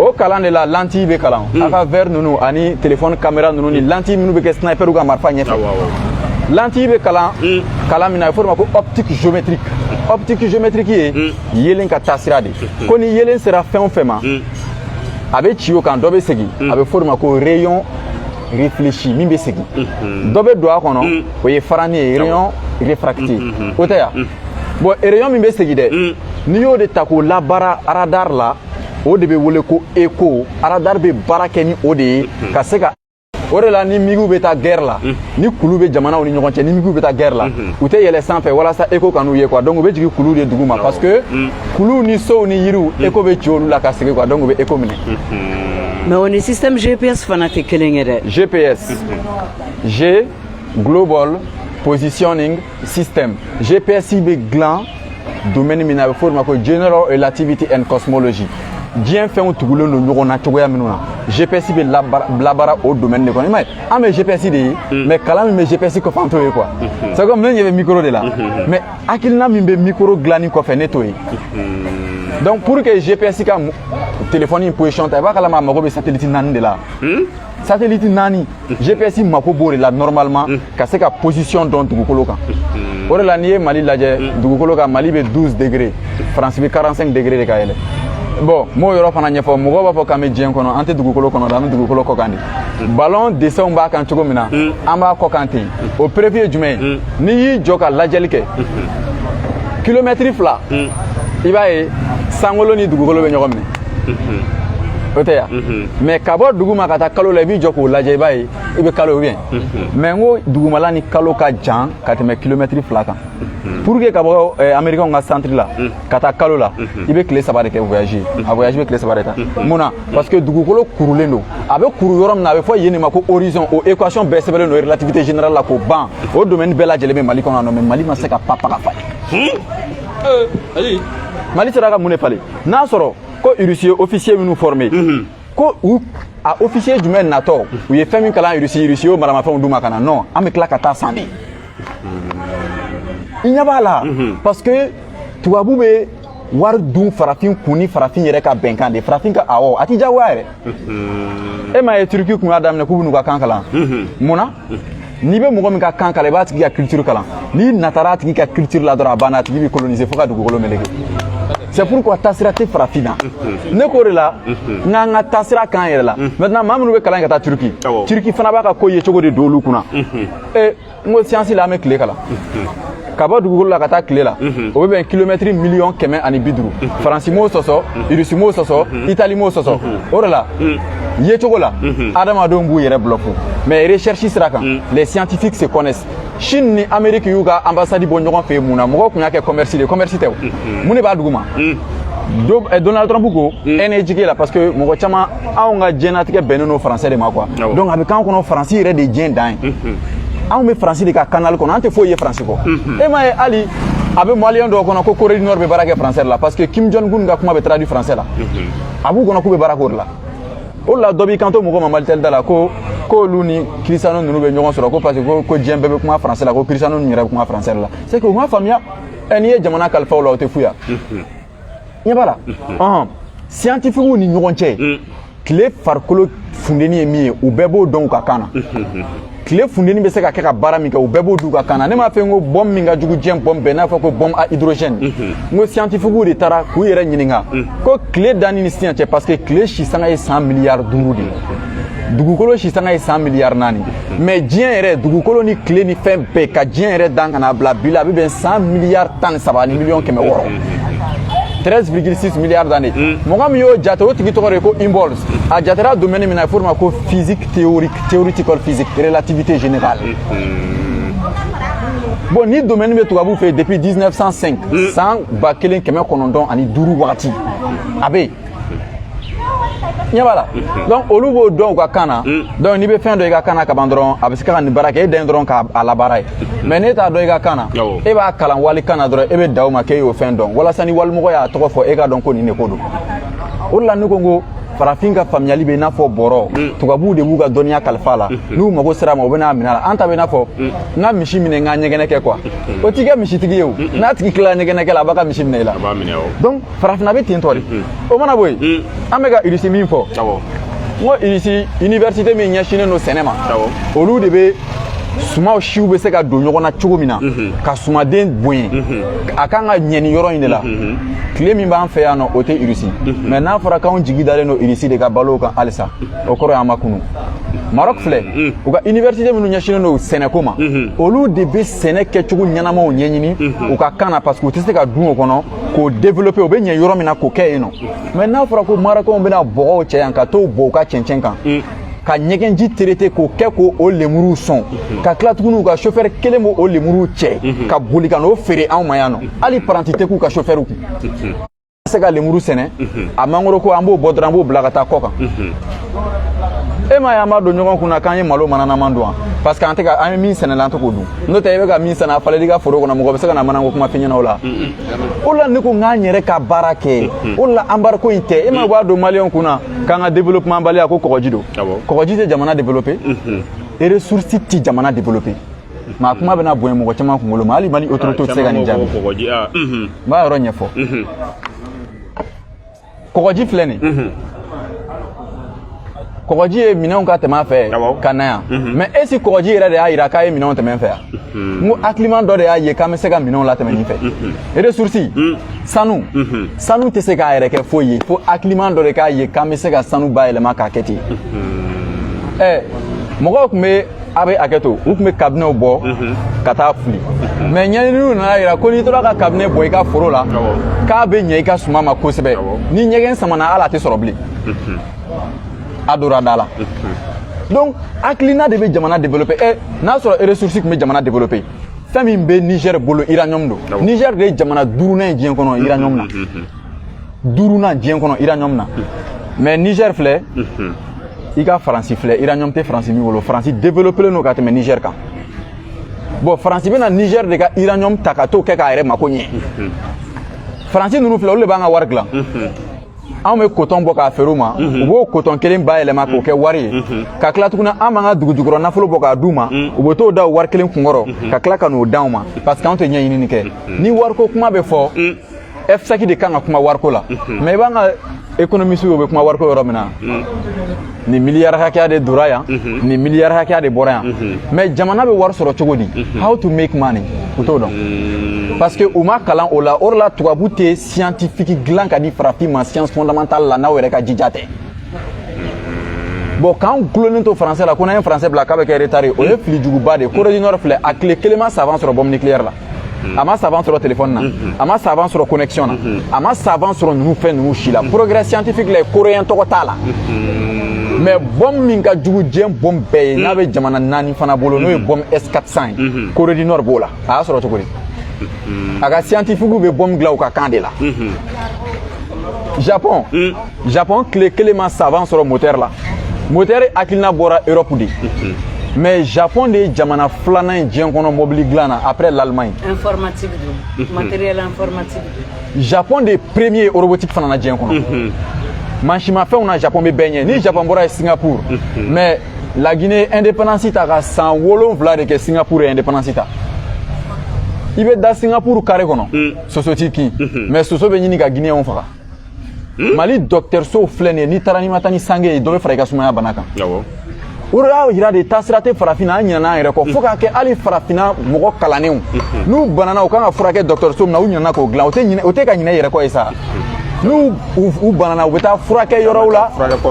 o kalan de la lentille bɛ kalan a ka verre ninnu ani téléphone caméra ninnu ni lentille minnu bɛ kɛ sniper ka marifa ɲɛfɛ lentille bɛ kalan min na a bɛ fɔ o ma ko optique géométrique ye yelen ka taasira de ko ni yelen sera fɛn o fɛn ma a bɛ ci o kan dɔ bɛ segin a bɛ fɔ o ma ko rayon réfléchi min bɛ segin dɔ bɛ don a kɔnɔ o ye farani ye rayon réfracté o tɛ yan bon rayon min bɛ segin dɛ n'i y'o de ta k'o labaara radar la o de bɛ wele ko écho radar bɛ baara kɛ ni o de ye ka se ka o de la ni migiw bɛ taa guerre la ni kulu bɛ jamanaw ni ɲɔgɔn cɛ ni migiw bɛ taa guerre la u tɛ yɛlɛ sanfɛ walasa écho ka n'u ye quoi donc u bɛ jigin kulu de duguma parce que kulu ni sow ni yiriw écho bɛ ci olu la ka segin quoi donc u bɛ écho minɛ. mais o ni système GPS fana tɛ kelen ye dɛ. GPS G global positioning system GPS bɛ dilan domaine min na a bɛ fɔ o de ma ko general relativity and cosmology diɲɛ fɛnw tugulen don ɲɔgɔn na cogoya minnu na GPS bɛ labaara o domaine de kɔnɔ i m'a ye an bɛ GPS de ye mais kalan min bɛ GPS kɔfɛ an t'o ye quoi c'est comme ne ɲɛ bɛ micro de la mais hakilina min bɛ micro dilanni kɔfɛ ne t'o ye donc pour que GPS ka téléphone in position ta i b'a kalama a mago bɛ satellite 4 de la satellite 4 GPS mako b'o de la normalement ka se ka position dɔn dugukolo kan o de la n'i ye Mali lajɛ dugukolo kan Mali bɛ 12 degrés France bɛ 45 degrés de ka yɛlɛ bon m'o yɔrɔ fana ɲɛfɔ mɔgɔw b'a fɔ k'an bɛ diɲɛ kɔnɔ an tɛ dugukolo kɔnɔ dɛ an bɛ dugukolo kɔ kan de ballon dessinw b'a kan cogo min na an b'a kɔ kan ten o preuve ye jumɛn ye n'i y'i jɔ ka lajɛli kɛ kilomètre 2 i b'a ye sankolo ni dugukolo bɛ ɲɔgɔn minɛ o tɛ yan mais ka bɔ dugu ma ka taa kalo la i b'i jɔ k'o lajɛ i b'a ye i bɛ kalo ou bien mais n ko dugumala ni kalo ka jan ka tɛmɛ kilomètre 2 kan pour que ka bɔ américain ka centre la ka taa kalo la i bɛ tile 3 de kɛ voyage a voyage bɛ tile 3 de ta mun na parce que dugukolo kurulen don a bɛ kuru yɔrɔ min na a bɛ fɔ yen de ma ko horizon o équation bɛɛ sɛbɛnlen don relativité générale la k'o ban o domaine bɛɛ lajɛlen bɛ Mali kɔnɔ yan nɔ mais Mali ma se ka pan ka falen Mali sera ka mun de falen n'a sɔrɔ ko Russie officier minnu formé ko u a officier jumɛn natɔ u ye fɛn min kalan Russie y'o maramafɛnw d'u ma ka na non an bɛ tila ka taa san de i ɲɛ b'a la parce que tubabu bɛ wari dun farafin kun ni farafin yɛrɛ ka bɛnkan de farafin ka awɔ a ti diyagoya yɛrɛ e m'a ye Turki kun y'a daminɛ k'u bɛ n'u ka kan kalan mun na n'i bɛ mɔgɔ min ka kan kalan i b'a tigi ka culture kalan n'i natara a tigi ka culture la dɔrɔn a banna a tigi bɛ coloniser fo ka dugukolo meleke c'est pourquoi taasira tɛ farafin na ne ko de la n'an ka taasira k'an yɛrɛ la maintenant maa minnu bɛ kalan ka taa Turki Turki fana b'a ka ko ye cogo de don olu kunna n ko science la an bɛ tile kalan ka bɔ dugukolo la ka taa tile la o bɛ bɛn kilomètre 1,150,000 Faransi m'o sɔsɔ Russie m'o sɔsɔ Italie m'o sɔsɔ o de la ye cogo la adamadenw b'u yɛrɛ bloqué mais recherche sira kan les scientifiques se connaissent Chine ni Amérique y'u ka ambassade bɔ ɲɔgɔn fɛ mun na mɔgɔw kun y'a kɛ commerce de commerce tɛ o mun de b'a dugu ma Donald Trump ko NGG la parce que mɔgɔ caman anw ka diɲɛlatigɛ bɛnnen don français de ma quoi donc a bɛ k'an kɔnɔ Faransi yɛrɛ de diɲɛ dan ye anw bɛ Faransi de ka canal kɔnɔ an tɛ foyi ye Faransi kɔ e m'a ye hali a bɛ maliyɛn dɔw kɔnɔ ko Corée du Nord bɛ baara kɛ français la parce que Kim Jong-un ka kuma bɛ traduit français la a b'u kɔnɔ k'u bɛ baara k'o de la o la dɔ b'i kanto mɔgɔ ma Mali da la ko olu ni Cristiano ninnu bɛ ɲɔgɔn sɔrɔ ko parce que ko diɲɛ bɛɛ bɛ kuma français la ko Cristiano ninnu yɛrɛ bɛ kuma français la c'est que u ma faamuya n'i ye jamana kalifa o la o tɛ fuya ɲɛ b'a la scientifique ni ɲɔgɔn cɛ tile farikolo fundeni ye min ye u bɛɛ b'o dɔn u ka kan na tile fundeni bɛ se ka kɛ ka baara min kɛ u bɛɛ b'o d'u ka kan na ne m'a fɛ n ko bɔn min ka jugu diɲɛ bɔn bɛɛ n'a fɔ ko bɔn à hydrogène n ko scientifique de taara k'u yɛrɛ ɲininka ko tile danni ni siɲɛ cɛ parce que tile sisanga ye 100 miliyari 5 de ye dugukolo sisanga ye 100 miliyari 4 mais diɲɛ yɛrɛ dugukolo ni tile ni fɛn bɛɛ ka diɲɛ yɛrɛ dan ka na bila bi la a bɛ bɛn 100 miliyari 13 ni miliyɔn 600 13,6 milliards d'années. Mɔgɔ min y'o jate o tigi tɔgɔ de ko Ingalls a jatera domaine min na a fɔ o ma ko physique théorique theoretical physique relativité générale. Bon ni domaine bɛ tubabu fɛ depuis 1905 san 1905 wagati a bɛ yen. ɲɛ b'a la donc olu b'o dɔn u ka kan na donc n'i bɛ fɛn dɔ i ka kan na ka ban dɔrɔn a bɛ se ka nin baara kɛ e dan dɔrɔn k'a labaara ye mais n'e t'a dɔn i ka kan na e b'a kalan wali kan na dɔrɔn e bɛ da o ma k'e y'o fɛn dɔn walasa ni walimɔgɔ y'a tɔgɔ fɔ e ka dɔn ko nin de ko don o de la ne ko n ko farafin ka faamuyali bɛ i n'a fɔ bɔrɔ tubabuw de b'u ka dɔnniya kalifa la n'u mago sera ma u bɛ n'a minɛ a la an ta bɛ i n'a fɔ n ka misi minɛ n ka ɲɛgɛnɛ kɛ quoi o t'i kɛ misitigi ye o n'a tigi tilala ɲɛgɛnɛ kɛ la a b'a ka misi minɛ i la donc farafinna bɛ ten tɔ de o mana bɔ yen an bɛ ka irisi min fɔ n ko irisi université min ɲɛsinnen don sɛnɛ ma olu de bɛ sumaw siw bɛ se ka don ɲɔgɔn na cogo min na ka sumaden bonya a kan ka ɲɛ nin yɔrɔ in de la tile min b'an fɛ yan nɔ o tɛ irisi mais n'a fɔra k'anw jigi dalen don irisi de ka balo kan halisa o kɔrɔ y'an ma kunu Maroc filɛ u ka université minnu ɲɛsinnen don sɛnɛko ma olu de bɛ sɛnɛ kɛcogo ɲɛnamaw ɲɛɲini u ka kan na parce que u tɛ se ka dun o kɔnɔ k'o développer u bɛ ɲɛ yɔrɔ min na k'o kɛ yen nɔ mais n'a fɔra ko Maroccains bɛna bɔgɔw cɛ yan ka t'o bɔ u ka cɛncɛn kan ka ɲɛgɛnji traité k'o kɛ k'o lemuruw sɔn ka tila tuguni u ka chauffeur kelen b'o lemuruw cɛ ka boli ka n'o feere anw ma yan nɔ hali paranti tɛ k'u ka chauffeur kun se ka lemuru sɛnɛ a mangoro ko an b'o bɔ dɔrɔn an b'o bila ka taa kɔ kan e ma ye an b'a don ɲɔgɔn kun na k'an ye malo mananaman dun wa parce que an ye min sɛnɛ la an tɛ k'o dun n'o tɛ i bɛ ka min sɛnɛ a faleli ka foro kɔnɔ mɔgɔ bɛ se ka na mananko kuma f'i ɲɛna o la o la ne ko n k'an yɛrɛ ka baara kɛ o la embargo in tɛ e ma b'a don maliyɛnw kun na k'an ka développement baliya ko kɔgɔji don kɔgɔji tɛ jamana développer et ressources tɛ jamana développer mais a kuma bɛna bonya mɔgɔ caman kunkolo ma hali Mali autorité tɛ se ka nin jaabi n b'a yɔrɔ ɲɛfɔ kɔgɔji filɛ nin kɔgɔji ye minɛnw ka tɛmɛ a fɛ ka na yan mais est ce que kɔgɔji yɛrɛ de y'a jira k'a ye minɛnw tɛmɛ n fɛ yan n ko hakilima dɔ de y'a ye k'an bɛ se ka minɛnw latɛmɛ nin fɛ ressources sanu sanu tɛ se k'a yɛrɛ kɛ foyi ye fo hakilima dɔ de k'a ye k'an bɛ se ka sanu bayɛlɛma k'a kɛ ten mɔgɔw tun bɛ a bɛ hakɛ to u tun bɛ kabinɛw bɔ ka taa fili mais ɲɛɲiniw nana jira ko n'i tora ka kabinɛ bɔ i ka foro la k'a bɛ ɲɛ i ka suma ma kosɛbɛ ni ɲɛgɛn samana hali a tɛ sɔrɔ bilen a dora da la donc hakilina de bɛ jamana développer n'a sɔrɔ ressources tun bɛ jamana développer fɛn min bɛ Niger bolo uranium don Niger de ye jamana duurunan ye diɲɛ kɔnɔ uranium na duurunan diɲɛ kɔnɔ uranium na mais Niger filɛ i ka Faransi filɛ uranium tɛ Faransi min bolo Faransi développer len don ka tɛmɛ Niger kan bon Faransi bɛna Niger de ka uranium ta ka t'o kɛ k'a yɛrɛ mako ɲɛ Faransi ninnu filɛ olu de b'an ka wari dilan anw bɛ coton bɔ k'a feere u ma u b'o coton kelen bayɛlɛma k'o kɛ wari ye ka tila tuguni an b'an ka dugujukɔrɔ nafolo bɔ k'a d'u ma u bɛ t'o da wari kelen kunkɔrɔ ka tila ka n'o d'anw ma parce que anw tɛ ɲɛɲinini kɛ ni wariko kuma bɛ fɔ FSEC de kan ka kuma wariko la mais i b'an ka économistes u bɛ kuma wariko yɔrɔ min na nin miliyari hakɛya de donna yan nin miliyari hakɛya de bɔra yan mais jamana bɛ wari sɔrɔ cogo di how to make money u t'o dɔn parce que u ma kalan o la o de la tubabu tɛ scientifique dilan ka di farafin ma science fondamentale la n'aw yɛrɛ ka jija tɛ bon k'anw gulonnen to français la ko n'an ye français bila k'a bɛ kɛ retard ye o ye filijuguba de ye Corée du Nord filɛ a tile kelen ma savant sɔrɔ bombe nucléaire la a ma savant sɔrɔ téléphone na a ma savant sɔrɔ connexion na a ma savant sɔrɔ ninnu fɛn ninnu si la progrès scientifique la coréen tɔgɔ t'a la mais bombe min ka jugu diɲɛ bombe bɛɛ ye n'a bɛ jamana 4 fana bolo n'o ye bombe S400 ye Corée du Nord b'o la a y'a sɔrɔ cogo di a ka scientifique bɛ bombe dilan u ka kan de la Japon tile kelen ma savant sɔrɔ moteur la moteur hakilina bɔra Europe de mais Japon de ye jamana filanan ye diɲɛ kɔnɔ mobili dilan na après l'Allemagne informatique don matériel informatique Japon de premier robotique fana na diɲɛ kɔnɔ mansimafɛnw na Japon bɛ bɛɛ ɲɛ ni Japon bɔra ye Singapour mais la Guinée indépendance ta ka san 7 de kɛ Singapour ye indépendance ta i bɛ da Singapour carré kɔnɔ soso t'i kin mais soso bɛ ɲini ka Guinéenw faga Mali docteur so flene ni tarani matani sangue do be fara ka sumaya banaka ura yira de tasirate farafina nyana yɛrɛ kɔ fo ka kɛ ali farafina mɔgɔ kalanenw n'u banana u kan ka furakɛ docteur so na u ɲinana k'o dilan o tɛ ka ɲinɛ yɛrɛ kɔ ye sa n'u banana u bɛ taa furakɛ yɔrɔw la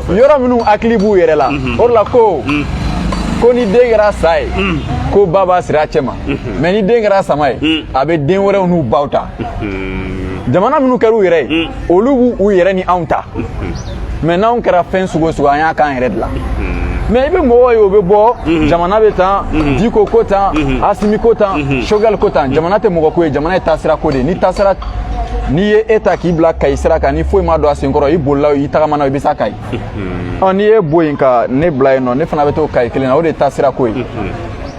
yɔrɔ minnu hakili b'u yɛrɛ la o de la ko ni den kɛra sa ye ko ba b'a siri a cɛ ma mais ni den kɛra sama ye a bɛ den wɛrɛw n'u baw ta jamana minnu kɛra u yɛrɛ ye olu b'u yɛrɛ ni anw ta mais n'anw kɛra fɛn sugu o sugu an y'a k'an yɛrɛ de la mais i bɛ mɔgɔw ye o bɛ bɔ jamana bɛ tan diko ko tan asimi ko tan shogal ko tan jamana tɛ mɔgɔ ko ye jamana ye taasira ko de ye ni taasira n'i ye e ta k'i bila Kayi sira kan ni foyi ma don a senkɔrɔ i bolila i tagamana i bɛ sa Kayi n'i ye bɔ yen ka ne bila yen nɔ ne fana bɛ to Kayi kelen na o de ye taasira ko ye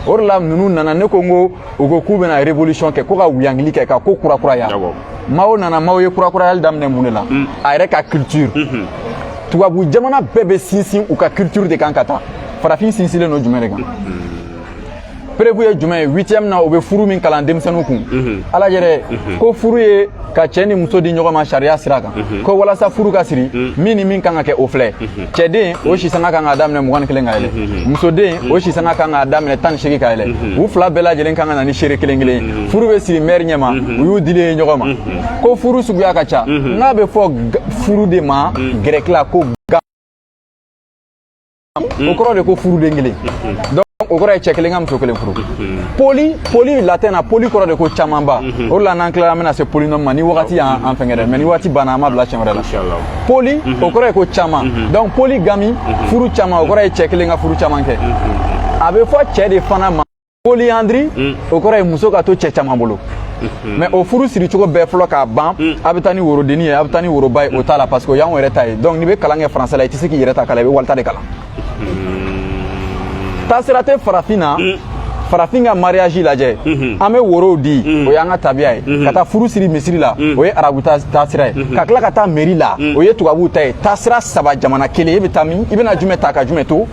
o de la ninnu nana ne ko n ko u ko k'u bɛna révolution kɛ ko ka wuyangili kɛ ka ko kurakuraya maaw nana maaw ye kurakurayali daminɛ mun de la a yɛrɛ ka culture tubabu jamana bɛɛ bɛ sinsin u ka culture de kan ka taa farafin sinsilen no jumɛn de kan prévu ye jumɛn ye 8e na o bɛ furu min kalan denmisɛnninw kun ala yɛrɛ ko furu ye ka cɛ ni muso di ɲɔgɔn ma sariya sira kan ko walasa furu ka siri min ni min kan ka kɛ o filɛ cɛden o sisanga kan ka daminɛ 21 ka yɛlɛ musoden o sisanga kan ka daminɛ 18 ka yɛlɛ u fila bɛɛ lajɛlen kan ka na ni seere kelen kelen furu bɛ siri maire ɲɛ ma u y'u dilen ɲɔgɔn ma ko furu suguya ka ca n'a bɛ fɔ furu de ma grec la ko o kɔrɔ de ko furuden kelen o kɔrɔ ye cɛ kelen ka muso kelen furu poli latin na poli kɔrɔ de ko camanba o de la n'an tilala an bɛna se polynôme ma ni wagati y'an fɛngɛ dɛ mais ni wagati banna an ma bila siɲɛ wɛrɛ la poli o kɔrɔ ye ko caman donc polygamy furu caman o kɔrɔ ye cɛ kelen ka furu caman kɛ a bɛ fɔ cɛ de fana ma polyandrie o kɔrɔ ye muso ka to cɛ caman bolo mais o furu siri cogo bɛɛ fɔlɔ k'a ban a bɛ taa ni worodenni ye a bɛ taa ni woroba ye o t'a la parce que o y'anw yɛrɛ ta ye donc n'i bɛ kalan kɛ français la i tɛ se k'i yɛrɛ ta kalan i bɛ walita de kalan taasira tɛ farafin na farafin ka mariage lajɛ an bɛ worow di o y'an ka tabiya ye ka taa furu siri misiri la o ye arabu taasira ye ka tila ka taa mairie la o ye tubabuw ta ye taasira saba jamana kelen e bɛ taa min i bɛna jumɛn ta ka jumɛn to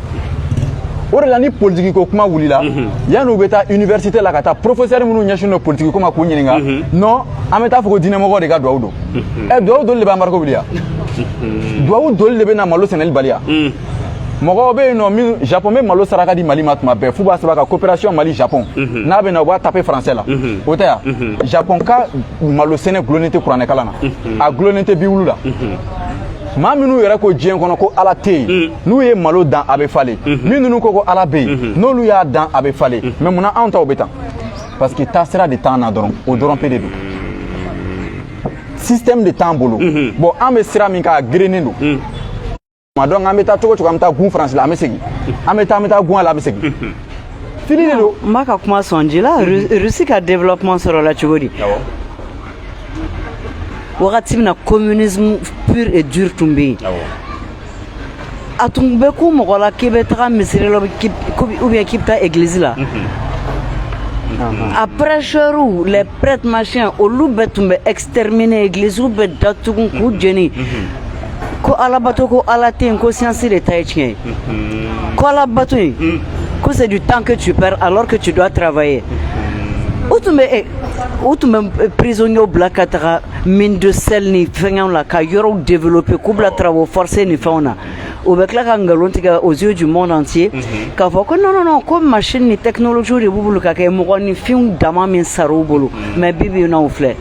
o de la ni politique ko kuma wulila yan'u bɛ taa université la ka taa professeur minnu ɲɛsinnen don politique ko ma k'u ɲininka non an bɛ taa fɔ ko diinɛmɔgɔ de ka duwawu don duwawu doli de bɛ embargo wuli yan duwawu doli de bɛ na malo sɛnɛli bali yan mɔgɔw bɛ yen nɔ min Japon bɛ malo saraka di Mali ma tuma bɛɛ f'u b'a sɛbɛn ka coopération Mali Japon n'a bɛ na u b'a taper français la o tɛ yan Japon ka malo sɛnɛ gulonnen tɛ kuranɛ kalan na a gulonnen tɛ biwulu la maa minnu yɛrɛ ko diɲɛ kɔnɔ ko ala tɛ yen n'u ye malo dan a bɛ falen minnu ko ala bɛ yen n'olu y'a dan a bɛ falen mais munna anw taw bɛ tan parce que taasira de t'an na dɔrɔn o dɔrɔn pe de don système de t'an bolo bon an bɛ sira min kan a gerennen don donc an bɛ taa cogo cogo an bɛ taa gun France la an bɛ segin an bɛ taa gun a la an bɛ segin fini de don. n b'a ka kuma sɔn ji la Russie ka développement sɔrɔ la cogo di wagati min na communisme pur et dur tun bɛ yen a tun bɛ ko mɔgɔ la k'i bɛ taga misiri la ou bien k'i bɛ taa église la a prêcheurs les prêtres machin olu bɛɛ tun bɛ exterminer église bɛɛ datugu k'u jeni ko alabato ko ala tɛ yen ko science de ta ye tiɲɛ ye ko alabato in ko c'est du temps que tu perds alors que tu dois travailler u tun bɛ prisonniers bila ka taga mine de sel ni fɛngɛw la ka yɔrɔw développer k'u bila travaux forcés ni fɛnw na o bɛ tila ka nkalon tigɛ aux yeux du monde entier k'a fɔ ko non ko machine ni technologie de b'u bolo ka kɛ mɔgɔninfinw dama min sar'u bolo mais bi bi n'aw filɛ.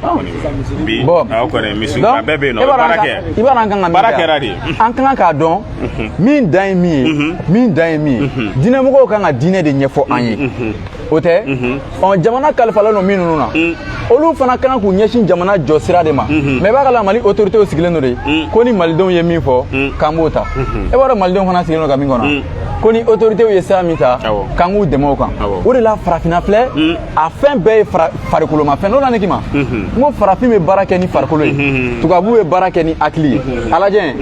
bon donc i b'a dɔn an kan ka an kan k'a dɔn min dan ye min ye diinɛmɔgɔw kan ka diinɛ de ɲɛfɔ an ye o tɛ jamana kalifalen don min ninnu na olu fana kan k'u ɲɛsin jamana jɔ sira de ma mais i b'a ka la Mali autorités sigilen don de ko ni malidenw ye min fɔ k'an b'o ta e b'a dɔn malidenw fana sigilen don ka min kɔnɔ ko ni autorités ye sira min ta k'an k'u dɛmɛ o kan o de la farafinna filɛ a fɛn bɛɛ ye farikolomafɛn n'o la ne k'i ma n ko farafin bɛ baara kɛ ni farikolo ye tubabu ye baara kɛ ni hakili ye a lajɛ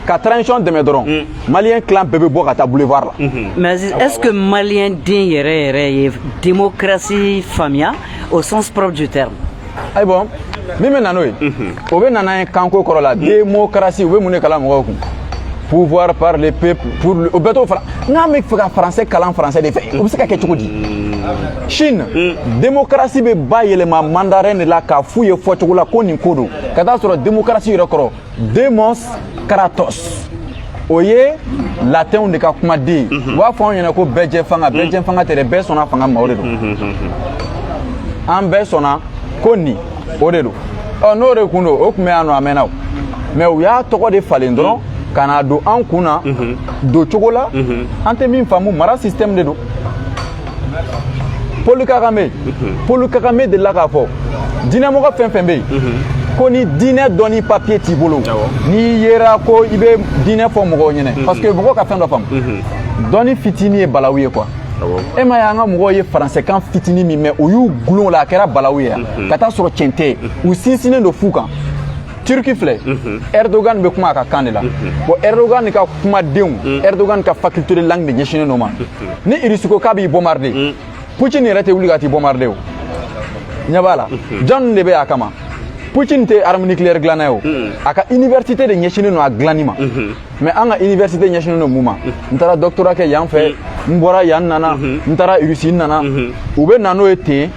ka transition dɛmɛ dɔrɔn maliyɛn clan bɛɛ bɛ bɔ ka taa boulevard la. mais est-ce que maliyɛn den yɛrɛ ye démocratie faamuya au sens propre du terme. ayi bon min bɛ na n'o ye o bɛ na n'an ye kanko kɔrɔ la démocratie u bɛ mun de kalan mɔgɔw kun pouvoir par le peuple pour le o bɛɛ t'o fara n'an bɛ fɛ ka français kalan français de fɛ o bɛ se ka kɛ cogo di. Chine démocratie bɛ bayɛlɛma mandarin de la k'a f'u ye fɔcogo la ko nin ko don ka taa sɔrɔ démocratie yɛrɛ kɔrɔ demos kratos o ye latin de ka kumaden u b'a fɔ anw ɲɛna ko bɛɛ fanga tɛ dɛ bɛɛ sɔnna fanga ma o de don an bɛɛ sɔnna ko nin o de don n'o de kun don o tun bɛ yan nɔ a mɛnna o mais u y'a tɔgɔ de falen dɔrɔn ka na don an kun na don cogo la an tɛ min faamu mara système de don Paul Kagame de la k'a fɔ diinɛmɔgɔ fɛn fɛn bɛ yen ko ni diinɛ dɔnni papier t'i bolo n'i yera ko i bɛ diinɛ fɔ mɔgɔw ɲɛna parce que mɔgɔw ka fɛn dɔ faamu dɔnni fitinin ye balawu ye quoi e ma ye an ka mɔgɔw ye faransɛkan fitinin min mɛn o y'u gulon la a kɛra balawu ye ka taa sɔrɔ tiɲɛ tɛ u sinsinnen don fu kan Turki filɛ Erdogan bɛ kuma a ka kan de la bon Erdogan ka kumadenw Erdogan ka faculté de langue de ɲɛsinnen don ma ni Irisi ko k'a b'i bombarder Poutine yɛrɛ tɛ wuli ka t'i bombarder o ɲɛ b'a la jɔn de bɛ a kama Poutine tɛ arme nucléaire dilanna ye o a ka université de ɲɛsinnen don a dilanni ma mais an ka université ɲɛsinnen don mun ma n taara doctorat kɛ yan fɛ n bɔra yan nana n taara Russie n nana u bɛ na n'o ye ten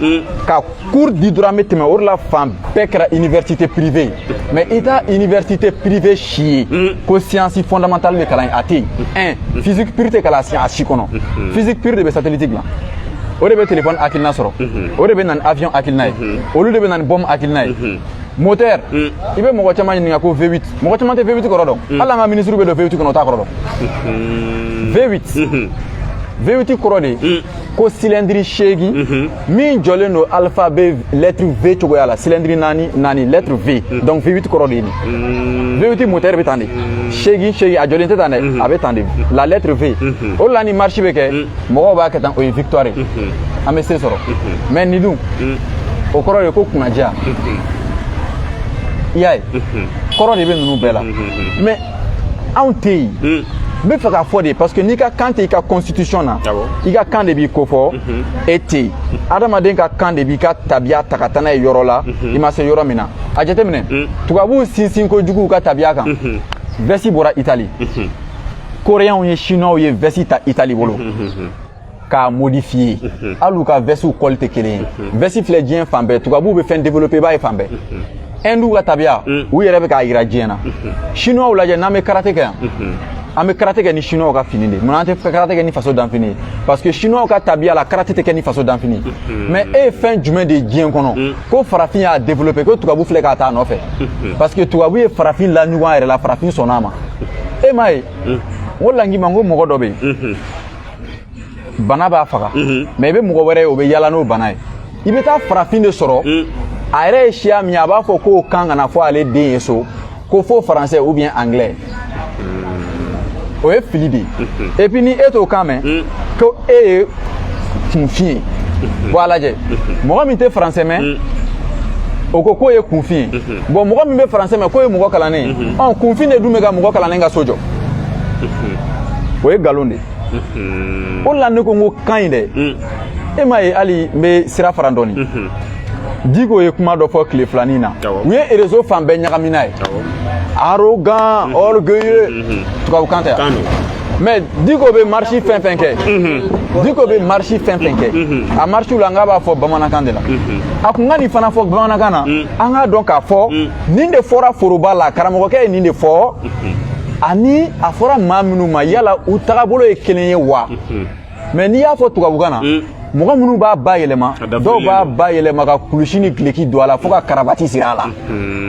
ka cours di dɔrɔn an bɛ tɛmɛ o de la fan bɛɛ kɛra université privée mais i t'a université privée si ye ko science fondamentale bɛ kalan ye a tɛ yen physique pure tɛ kalan a si kɔnɔ physique pure de bɛ satellite dilan o de bɛ téléphone hakilina sɔrɔ o de bɛ na ni avion hakilina ye olu de bɛ na ni bombe hakilina ye moteur i bɛ mɔgɔ caman ɲininka ko V8 mɔgɔ caman tɛ V8 kɔrɔ dɔn hali an ka ministre bɛ don V8 kɔnɔ o t'a kɔrɔ dɔn V8 kɔrɔ de ko cylindre 8 min jɔlen don alphabet lettre V cogoya la cylindre 4 lettre V donc V8 kɔrɔ de ye nin V8 moteur bɛ tan de 8 a jɔlen tɛ tan dɛ a bɛ tan de la lettre V o la ni marche bɛ kɛ mɔgɔw b'a kɛ tan o ye victoire ye an bɛ se sɔrɔ mais nin dun o kɔrɔ de ko kunnaja i y'a ye kɔrɔ de bɛ ninnu bɛɛ la mais anw tɛ yen n bɛ fɛ k'a fɔ de parce que n'i ka kan tɛ i ka constitution na i ka kan de b'i ko fɔ e tɛ yen adamaden ka kan de b'i ka tabiya ta ka taa n'a ye yɔrɔ la i ma se yɔrɔ min na a jateminɛ tubabuw sinsin kojugu ka tabiya kan vɛsi bɔra Itali coréens ye chinois ye vɛsi ta Itali bolo k'a modifier hali u ka vɛsiw kɔli tɛ kelen ye vɛsi filɛ diɲɛ fan bɛɛ tubabuw bɛ fɛn développer i b'a ye fan bɛɛ Hindu ka tabiya u yɛrɛ bɛ k'a jira diɲɛ na chinois lajɛ n'an bɛ karate kɛ yan an bɛ karate kɛ ni chinois ka fini de mun an tɛ karate kɛ ni faso danfini ye parce que chinois ka tabiya la karate tɛ kɛ ni faso danfini mais e ye fɛn jumɛn de ye diɲɛ kɔnɔ ko farafin y'a développer ko tubabu filɛ k'a t'a nɔfɛ parce que tubabu ye farafin laɲugun a yɛrɛ la farafin sɔnn'a ma e m'a ye o la n k'i ma n ko mɔgɔ dɔ bɛ yen bana b'a faga mais i bɛ mɔgɔ wɛrɛ ye o bɛ yala n'o bana ye i bɛ taa farafin de sɔrɔ a yɛrɛ ye siya min ye a b'a fɔ k'o kan ka na fɔ ale den ye so ko fo français ou bien anglais o ye fili de ye et puis ni e t'o kan mɛn ko e ye kunfin ye bon a lajɛ mɔgɔ min tɛ français mɛn o ko k'o ye kunfin ye bon mɔgɔ min bɛ français mɛn k'o ye mɔgɔ kalannen ye kunfin de dun bɛ ka mɔgɔ kalannen ka so jɔ o ye nkalon de o de la ne ko n ko kan in dɛ e m'a ye hali n bɛ sira fara dɔɔni Diko ye kuma dɔ fɔ tile filanin na u ye réseau fan bɛɛ ɲagami n'a ye arrogant orgueilleux tubabukan tɛ yan mais Diko bɛ marche fɛn fɛn kɛ Diko bɛ marche fɛn fɛn kɛ a marche la n k'a b'a fɔ bamanankan de la a kun ka nin fana fɔ bamanankan na an k'a dɔn k'a fɔ nin de fɔra foroba la karamɔgɔkɛ ye nin de fɔ ani a fɔra maa minnu ma yala u tagabolo ye kelen ye wa mais n'i y'a fɔ tubabukan na mɔgɔ minnu b'a bayɛlɛma dɔw b'a bayɛlɛma ka kulusi ni gileki don a la fo ka karabati siri a la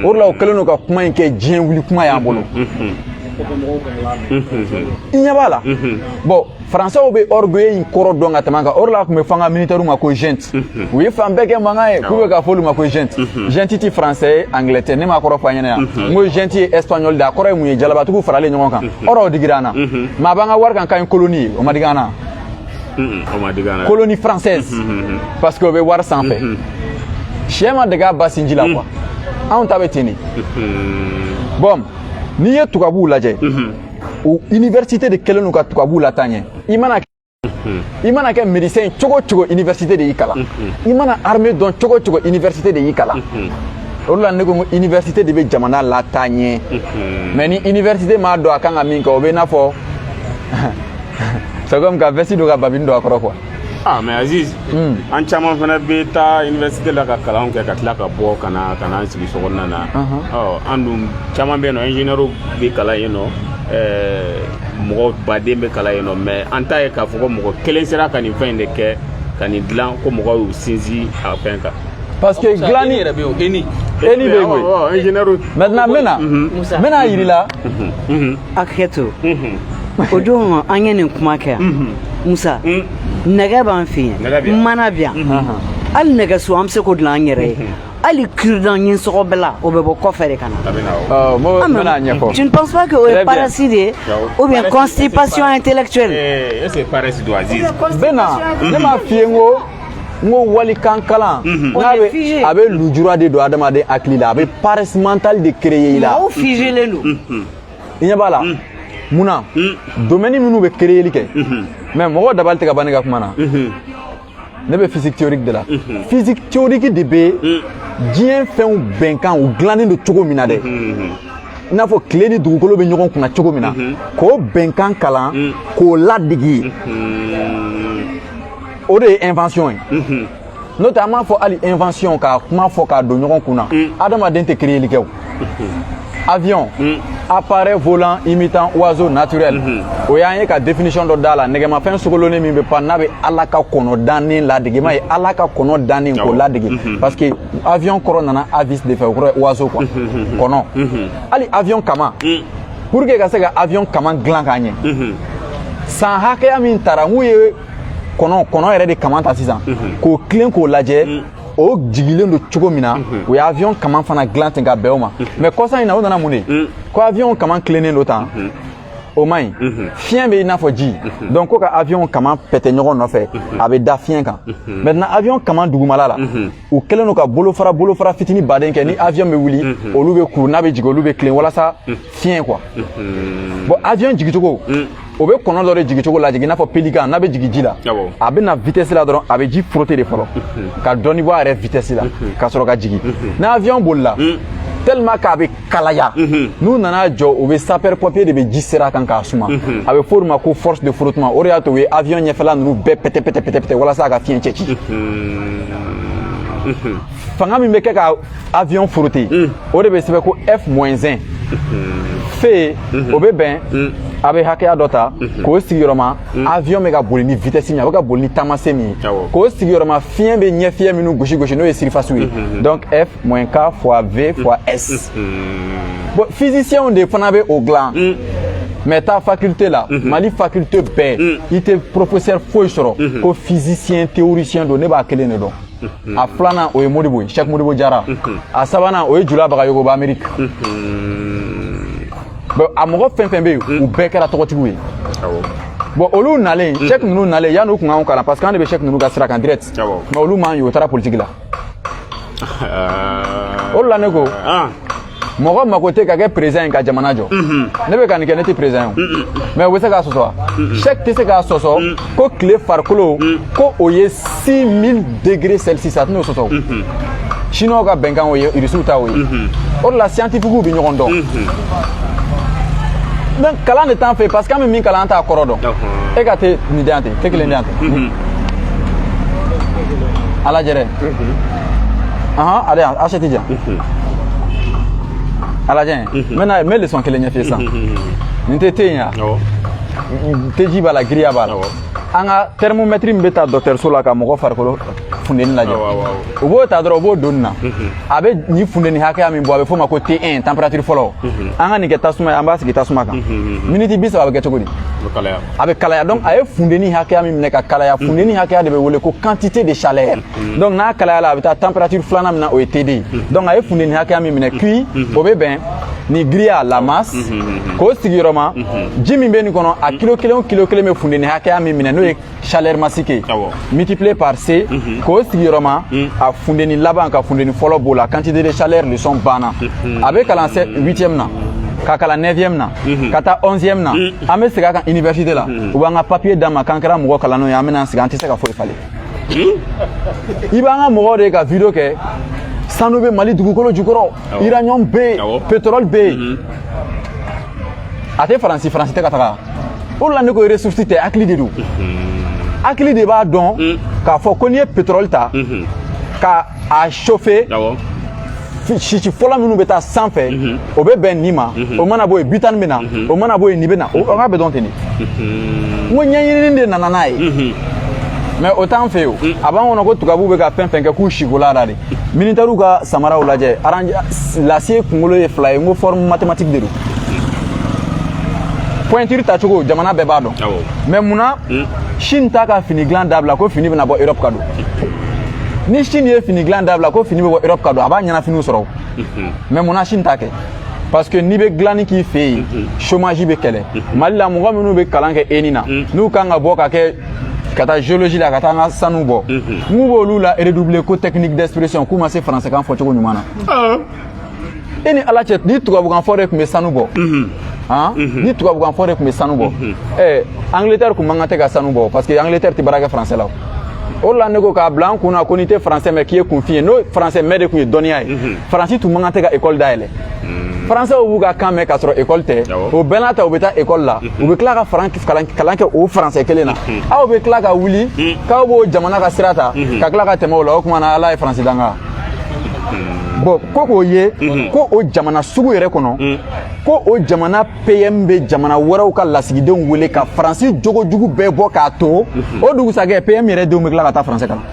o de la o kɛlen don ka kuma in kɛ diɲɛ wuli kuma y'an bolo i ɲɛ b'a la bon français bɛ orgueil in kɔrɔ dɔn ka tɛmɛ kan o de la a tun bɛ fɔ an ka militaires ma ko gente u ye fan bɛɛ kɛ mankan ye k'u bɛ ka fɔ olu ma ko gente gente ti français ye anglais tɛ ne m'a kɔrɔ fɔ an ɲɛna yan n ko gente ye espagnol de a kɔrɔ ye mun ye jalabatigiw faralen ɲɔgɔn kan o de o digira an na mais a b'an ka wari kan k'an ye colonie ye o ma digi an na colonie française parce que o bɛ wari sanfɛ sɛ ma dege a ba sinji la quoi anw ta bɛ ten de bon n'i ye tubabuw lajɛ o université de kɛlen don ka tubabuw lataa ɲɛ i mana kɛ médecin cogo cogo université de y'i kalan i mana armée dɔn cogo cogo université de y'i kalan o de la ne ko n ko université de bɛ jamana lataa ɲɛ mais ni université m'a dɔn a kan ka min kɛ o bɛ i n'a fɔ c'est comme ka veste don ka babine don a kɔrɔ quoi Ah mais Aziz an caman fana bɛ taa université la ka kalan kɛ ka tila ka bɔ ka na an sigi so kɔnɔna na an dun caman bɛ yen nɔ ingénieur bɛ kalan yen nɔ mɔgɔ baden bɛ kalan yen nɔ mais an t'a ye k'a fɔ ko mɔgɔ kelen sera ka nin fɛn in de kɛ ka nin dilan ko mɔgɔw y'u sinsin a fɛn kan. Parce que dilanni yɛrɛ bɛ yen ENI bɛ yen koyi ingénieur maintenant n bɛna yirila Hakɛto o don an ye nin kuma kɛ Musa nɛgɛ b'an fɛ yen mana bɛ yan hali nɛgɛso an bɛ se k'o dilan an yɛrɛ ye hali kiridan ɲɛsɔgɔ bɛɛ la o bɛ bɔ kɔfɛ de ka na. Tu ne penses pas que o ye paresse de ye ou bien constipation intellectuelle? Est-ce que paresse do Aziz? Bɛna ne m'a f'i ye n ko walikan kalan a bɛ lujura de don adamaden hakili la a bɛ paresse mentale de créer i la. Mɔgɔw figelen don. I ɲɛ b'a la munna domaine minnu bɛ créer kɛ mais mɔgɔ dabali tɛ ka ban ne ka kuma na. Ne bɛ physique théorique de la physique théorique de bɛ diɲɛ fɛnw bɛnkan u dilannen don cogo min na dɛ i n'a fɔ tile ni dugukolo bɛ ɲɔgɔn kunna cogo min na k'o bɛnkan kalan k'o ladege o de ye invention ye n'o tɛ an m'a fɔ hali invention k'a kuma fɔ k'a don ɲɔgɔn kunna adamaden tɛ créer kɛ o avion appareil volant imitant oiseau naturel o y'an ye ka définition dɔ d'a la nɛgɛmafɛn sogolonnen min bɛ pan n'a bɛ ala ka kɔnɔ dannen ladege m'a ye ala ka kɔnɔ dannen k'o ladege parce que avion kɔrɔ nana avis de fɛ o kɔrɔ ye oiseau quoi kɔnɔ hali avion kama pour que ka se ka avion kama dilan k'a ɲɛ san hakɛya min taara n'u ye kɔnɔ yɛrɛ de kama ta sisan k'o tilen k'o lajɛ o jigilen don cogo min na o ye avion kama fana dilan ten ka bɛn o ma mais kɔsa in na o nana mun de ko avion kama tilennen don tan o man ɲi fiɲɛ bɛ i n'a fɔ ji donc ko ka avion kama pɛtɛ ɲɔgɔn nɔfɛ a bɛ da fiɲɛ kan maintenant avion kama dugumala la u kɛlen don ka bolofara fitinin baden kɛ ni avion bɛ wuli olu bɛ kuru n'a bɛ jigin olu bɛ tilen walasa fiɲɛ quoi bon avion jigicogo o bɛ kɔnɔ dɔ de jigicogo lajɛ i n'a fɔ pélican n'a bɛ jigin ji la a bɛ na vitesse la dɔrɔn a bɛ ji frotter de fɔlɔ ka dɔɔni bɔ a yɛrɛ vitesse la ka sɔrɔ ka jigin ni avion bolila tellement k'a bɛ kalaya n'u nana jɔ u bɛ sapeur pompier de bɛ ji sera kan k'a suma a bɛ fɔ o de ma ko force de frottement o de y'a to u ye avion ɲɛfɛla ninnu bɛɛ pɛtɛ walasa a ka fiɲɛ cɛci fanga min bɛ kɛ ka avion frotter o de bɛ sɛbɛn ko F-1 fe o bɛ bɛn a bɛ hakɛya dɔ ta k'o sigiyɔrɔma avion bɛ ka boli ni vitesse min ye a bɛ ka boli ni taamasen min ye k'o sigiyɔrɔma fiɲɛ bɛ ɲɛ fiɲɛ minnu gosi n'o ye surface ye donc F-K fois V fois S bon physiciens de fana bɛ o dilan mais ta faculté la Mali faculté bɛɛ i tɛ professeur foyi sɔrɔ ko physicien théoricien don ne b'a kelen de dɔn a filanan o ye Modibo ye Cheikh Modibo Jara a sabanan o ye Jula Bagayogo bɛ Amérique bon a mɔgɔ fɛn fɛn bɛ yen u bɛɛ kɛra tɔgɔtigiw ye bon olu nalen Cheikh ninnu nalen yanni u kun k'anw kalan parce que an de bɛ Cheikh ninnu ka sira kan direct mais olu m'an ye u taara politique la o de la ne ko mɔgɔ mako tɛ ka kɛ président ye ka jamana jɔ ne bɛ ka nin kɛ ne tɛ président ye mais u bɛ se k'a sɔsɔ wa Cheikh tɛ se k'a sɔsɔ ko tile farikolo ko o ye 6000 degrés Celsius a tɛn'o sɔsɔ chinois ka bɛnkan o ye irisiw ta o ye o de la scientifique bɛ ɲɔgɔn dɔn donc kalan de t'an fɛ parce que an bɛ min kalan an t'a kɔrɔ dɔn e ka tɛ nin den yan ten tɛ kelen den yan ten ala jɛrɛ ale achète diyan ala jɛn n bɛ leçon kelen ɲɛf'i ye sisan nin tɛ yen ya teji b'a la giriya b'a la an ka thermomètre min bɛ taa dɔgɔtɔrɔso la ka mɔgɔ farikolo funteni lajɛ u b'o ta dɔrɔn u b'o don nin na a bɛ nin funteni hakɛya min bɔ a bɛ f'o ma ko T1 température fɔlɔ an ka nin kɛ tasuma ye an b'a sigi tasuma kan miniti 30 a bɛ kɛ cogo di a bɛ kalaya donc a ye funteni hakɛya min minɛ ka kalaya funteni hakɛya de bɛ wele ko quantité de chaleur donc n'a kalayala a bɛ taa température filanan min na o ye TD donc a ye funteni hakɛya min minɛ puis o bɛ bɛn ni grilla la masse k'o sigiyɔrɔma ji min bɛ nin kɔnɔ a kilo kelen o kilo kelen bɛ funteni hakɛya min minɛ n'o ye chaleur massique ye multiplié par C k'o sigiyɔrɔma a funteni laban ka funteni fɔlɔ b'o la quantité de chaleur leçon banna a bɛ kalan 8e na ka kalan 9e na ka taa 11e na an bɛ segin a kan université la u b'an ka papier d'an ma k'an kɛra mɔgɔ kalannenw ye an bɛna sigi an tɛ se ka foyi falen i b'an ka mɔgɔw de ka video kɛ sanu bɛ Mali dugukolo jukɔrɔ uranium bɛ yen pétrole bɛ yen a tɛ faransi tɛ ka taga o de la ne ko ressource tɛ hakili de don hakili de b'a dɔn k'a fɔ ko n'i ye pétrole ta ka a chauffer sisi fɔlɔ minnu bɛ taa sanfɛ o bɛ bɛn nin ma o mana bɔ yen butane bɛ na o mana bɔ yen nin bɛ na o ka bɛ dɔn ten de n ko ɲɛɲinini de nana n'a ye mais o t'an fɛ yen o a b'an kɔnɔ ko tubabuw bɛ ka fɛn fɛn kɛ k'u sikola la de militaires ka samaraw lajɛ lase kunkolo ye fila ye n ko forme mathématique de don pointure tacogo jamana bɛɛ b'a dɔn mais munna Chine t'a ka fini dilan dabila ko fini bɛna bɔ Europe ka don ni Chine ye fini dilan dabila ko fini bɛ bɔ Europe ka don a b'a ɲɛnafiniw sɔrɔ mais munna Chine t'a kɛ parce que n'i bɛ dilanni k'i fɛ yen chômage bɛ kɛlɛ Mali la mɔgɔ minnu bɛ kalan kɛ ENI na n'u kan ka bɔ ka kɛ ka taa géologie la ka taa an ka sanu bɔ n'u b'olu la redoubler ko technique d'expression k'u ma se français kan fɔ cogo ɲuman na e ni ala cɛ ni tubabukan fɔ de tun bɛ sanu bɔ ni tubabukan fɔ de tun bɛ sanu bɔ Angleterre tun man kan tɛ ka sanu bɔ parce que Angleterre tɛ baara kɛ français la o de la ne ko k'a bila an kunna ko n'i tɛ français mɛn k'i ye kunfin ye n'o français mɛn de tun ye dɔnniya ye faransi tun man kan tɛ ka école dayɛlɛ français b'u ka kan mɛn k'a sɔrɔ école tɛ o bɛɛ n'a ta u bɛ taa école la u bɛ tila ka kalan kɛ o français kelen na aw bɛ tila ka wuli k'aw b'o jamana ka sira ta ka tila ka tɛmɛ o la o tuma na ala ye faransi danga bon ko k'o ye ko o jamana sugu yɛrɛ kɔnɔ ko o jamana PM bɛ jamana wɛrɛw ka lasigidenw wele ka faransi jogojugu bɛɛ bɔ k'a to o dugusajɛ PM yɛrɛ denw bɛ tila ka taa français kalan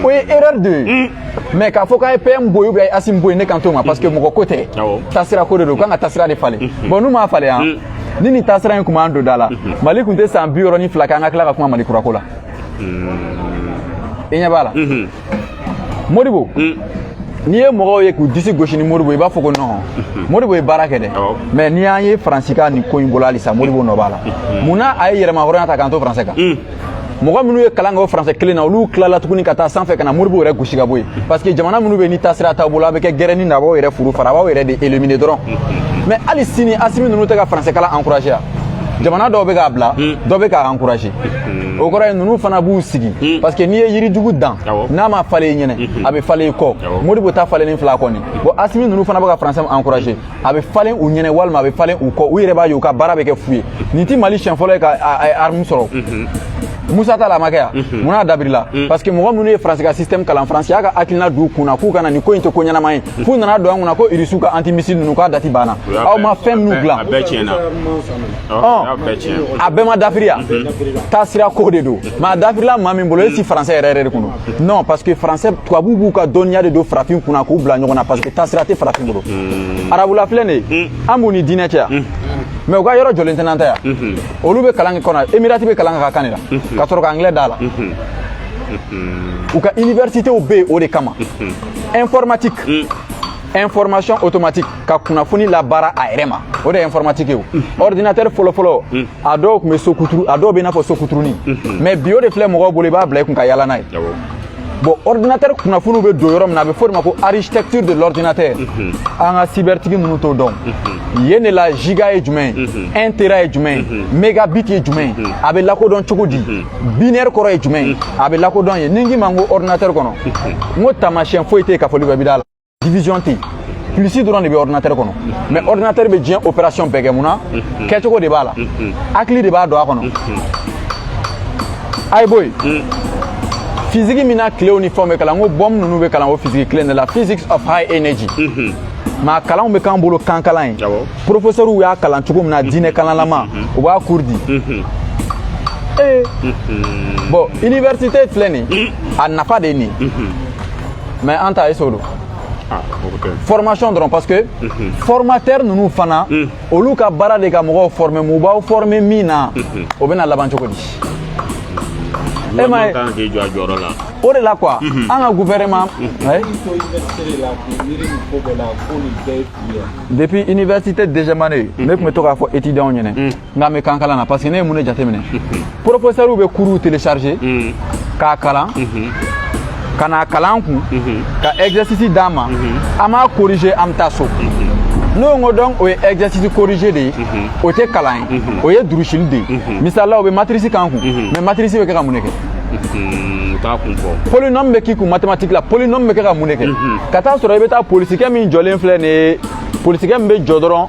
o ye erreur de ye mais k'a fɔ k'a ye PM bɔ yen ou bien a ye Assimi bɔ yen ne kan t'o ma parce que mɔgɔ ko tɛ taasira ko de don kan ka taasira de falen bon n'u m'a falen yan ni nin taasira in tun b'an don da la Mali tun tɛ san 62 kɛ an ka tila ka kuma Mali kurako la i ɲɛ b'a la Modibo n'i ye mɔgɔw ye k'u disi gosi ni Modibo i b'a fɔ ko non Modibo ye baara kɛ dɛ mais n'i y'an ye Faransi ka nin ko in bolo halisa Modibo nɔ b'a la munna a ye yɛlɛma hɔrɔnya ta k'an to français kan mɔgɔ minnu ye kalan kɛ o français kelen na olu tilala tuguni ka taa sanfɛ ka na Modibo yɛrɛ gosi ka bɔ yen parce que jamana minnu bɛ ni taasira t'aw bolo a bɛ kɛ gɛrɛni na a b'aw yɛrɛ furu fara a b'aw yɛrɛ de éliminer dɔrɔn mais hali sini Assimi ninnu tɛ ka français kalan encourager yan jamana dɔw bɛ k'a bila dɔw bɛ k'a encourager o kɔrɔ ye ninnu fana b'u sigi parce que n'i ye yirijugu dan n'a ma falen i ɲɛnɛ a bɛ falen i kɔ Modibo ta falenin fila kɔni bon Assimi ninnu fana bɛ ka français encourager a bɛ falen u ɲɛnɛ walima a bɛ falen u kɔ u yɛrɛ b'a ye u ka baara bɛ kɛ fu ye nin tɛ Mali siɲɛ fɔlɔ ye ka arme sɔrɔ Musa ta la a ma kɛ yan munna a dabirila parce que mɔgɔ minnu ye faransi ka système kalan faransi y'a ka hakilina d'u kunna k'u kana nin ko in tɛ ko ɲɛnama ye f'u nana don an kunna ko irisiw ka antimissile ninnu k'a dati banna aw ma fɛn minnu dilan a bɛɛ tiɲɛna a bɛɛ ma dafiri yan taasira ko de don mais a dafirila maa min bolo e si français yɛrɛ yɛrɛ de kun don non parce que français tubabuw b'u ka dɔnniya de don farafin kunna k'u bila ɲɔgɔn na parce que taasira tɛ farafin bolo arabula filɛ nin ye an b'u ni diinɛ cɛ yan mais u ka yɔrɔ jɔlen tɛ n'an ta yan olu bɛ kalan kɛ kɔnɔ Emirati bɛ kalan kɛ ka kan de la ka sɔrɔ ka anglais d'a la u ka universitéw bɛ yen o de kama informatique information automatique ka kunnafoni labaara a yɛrɛ ma o de ye informatique ye o ordinateur fɔlɔ-fɔlɔ a dɔw tun bɛ so kuturu a dɔw bɛ i n'a fɔ so kuturunin mais bi o de filɛ mɔgɔw bolo i b'a bila i kun ka yaala n'a ye bon ordinateur kunnafoniw bɛ don yɔrɔ min na a bɛ fɔ o de ma ko architecture de l'ordinateur an ka cybertigi ninnu t'o dɔn yen de la giga ye jumɛn ye 1 tera ye jumɛn ye mégabit ye jumɛn ye a bɛ lakodɔn cogo di binaire kɔrɔ ye jumɛn ye a bɛ lakodɔn ye ni n k'i ma n ko ordinateur kɔnɔ n ko taamasiyɛn foyi tɛ yen ka fɔli bɛɛ bɛ d'a la division tɛ yen plus dɔrɔn de bɛ ordinateur kɔnɔ mais ordinateur bɛ diɲɛ opération bɛɛ kɛ mun na kɛcogo de b'a la hakili de b'a don a kɔnɔ a ye bɔ yen physique min na tilew ni fɛnw bɛ kalan n ko bombe ninnu bɛ kalan o physique kelen de la physics of high energy mais kalanw bɛ k'an bolo kan kalan ye professeurs y'a kalan cogo min na diinɛ kalanlama u b'a cours di bon université filɛ nin a nafa de ye nin mais an ta ye so don formation dɔrɔn parce que formateur ninnu fana olu ka baara de ka mɔgɔw former mu b'aw former min na o bɛna laban cogo di e ma ye o de la quoi an ka gouvernement depuis université DGMANE ne tun bɛ to k'a fɔ étudiants ɲɛna nka n bɛ kan kalan na parce que ne ye mun de jateminɛ professeurs bɛ cours télécharger k'a kalan ka n'a kalan kun ka exercice d'a ma an m'a corriger an bɛ taa so n'o ko donc o ye exercice corrigé de ye o tɛ kalan ye o ye durusili de ye misali la o bɛ matrice k'an kun mais matrice bɛ kɛ ka mun de kɛ polynôme bɛ k'i kun mathématique la polynôme bɛ kɛ ka mun de kɛ ka taa sɔrɔ i bɛ taa polisikɛ min jɔlen filɛ nin ye politique min bɛ jɔ dɔrɔn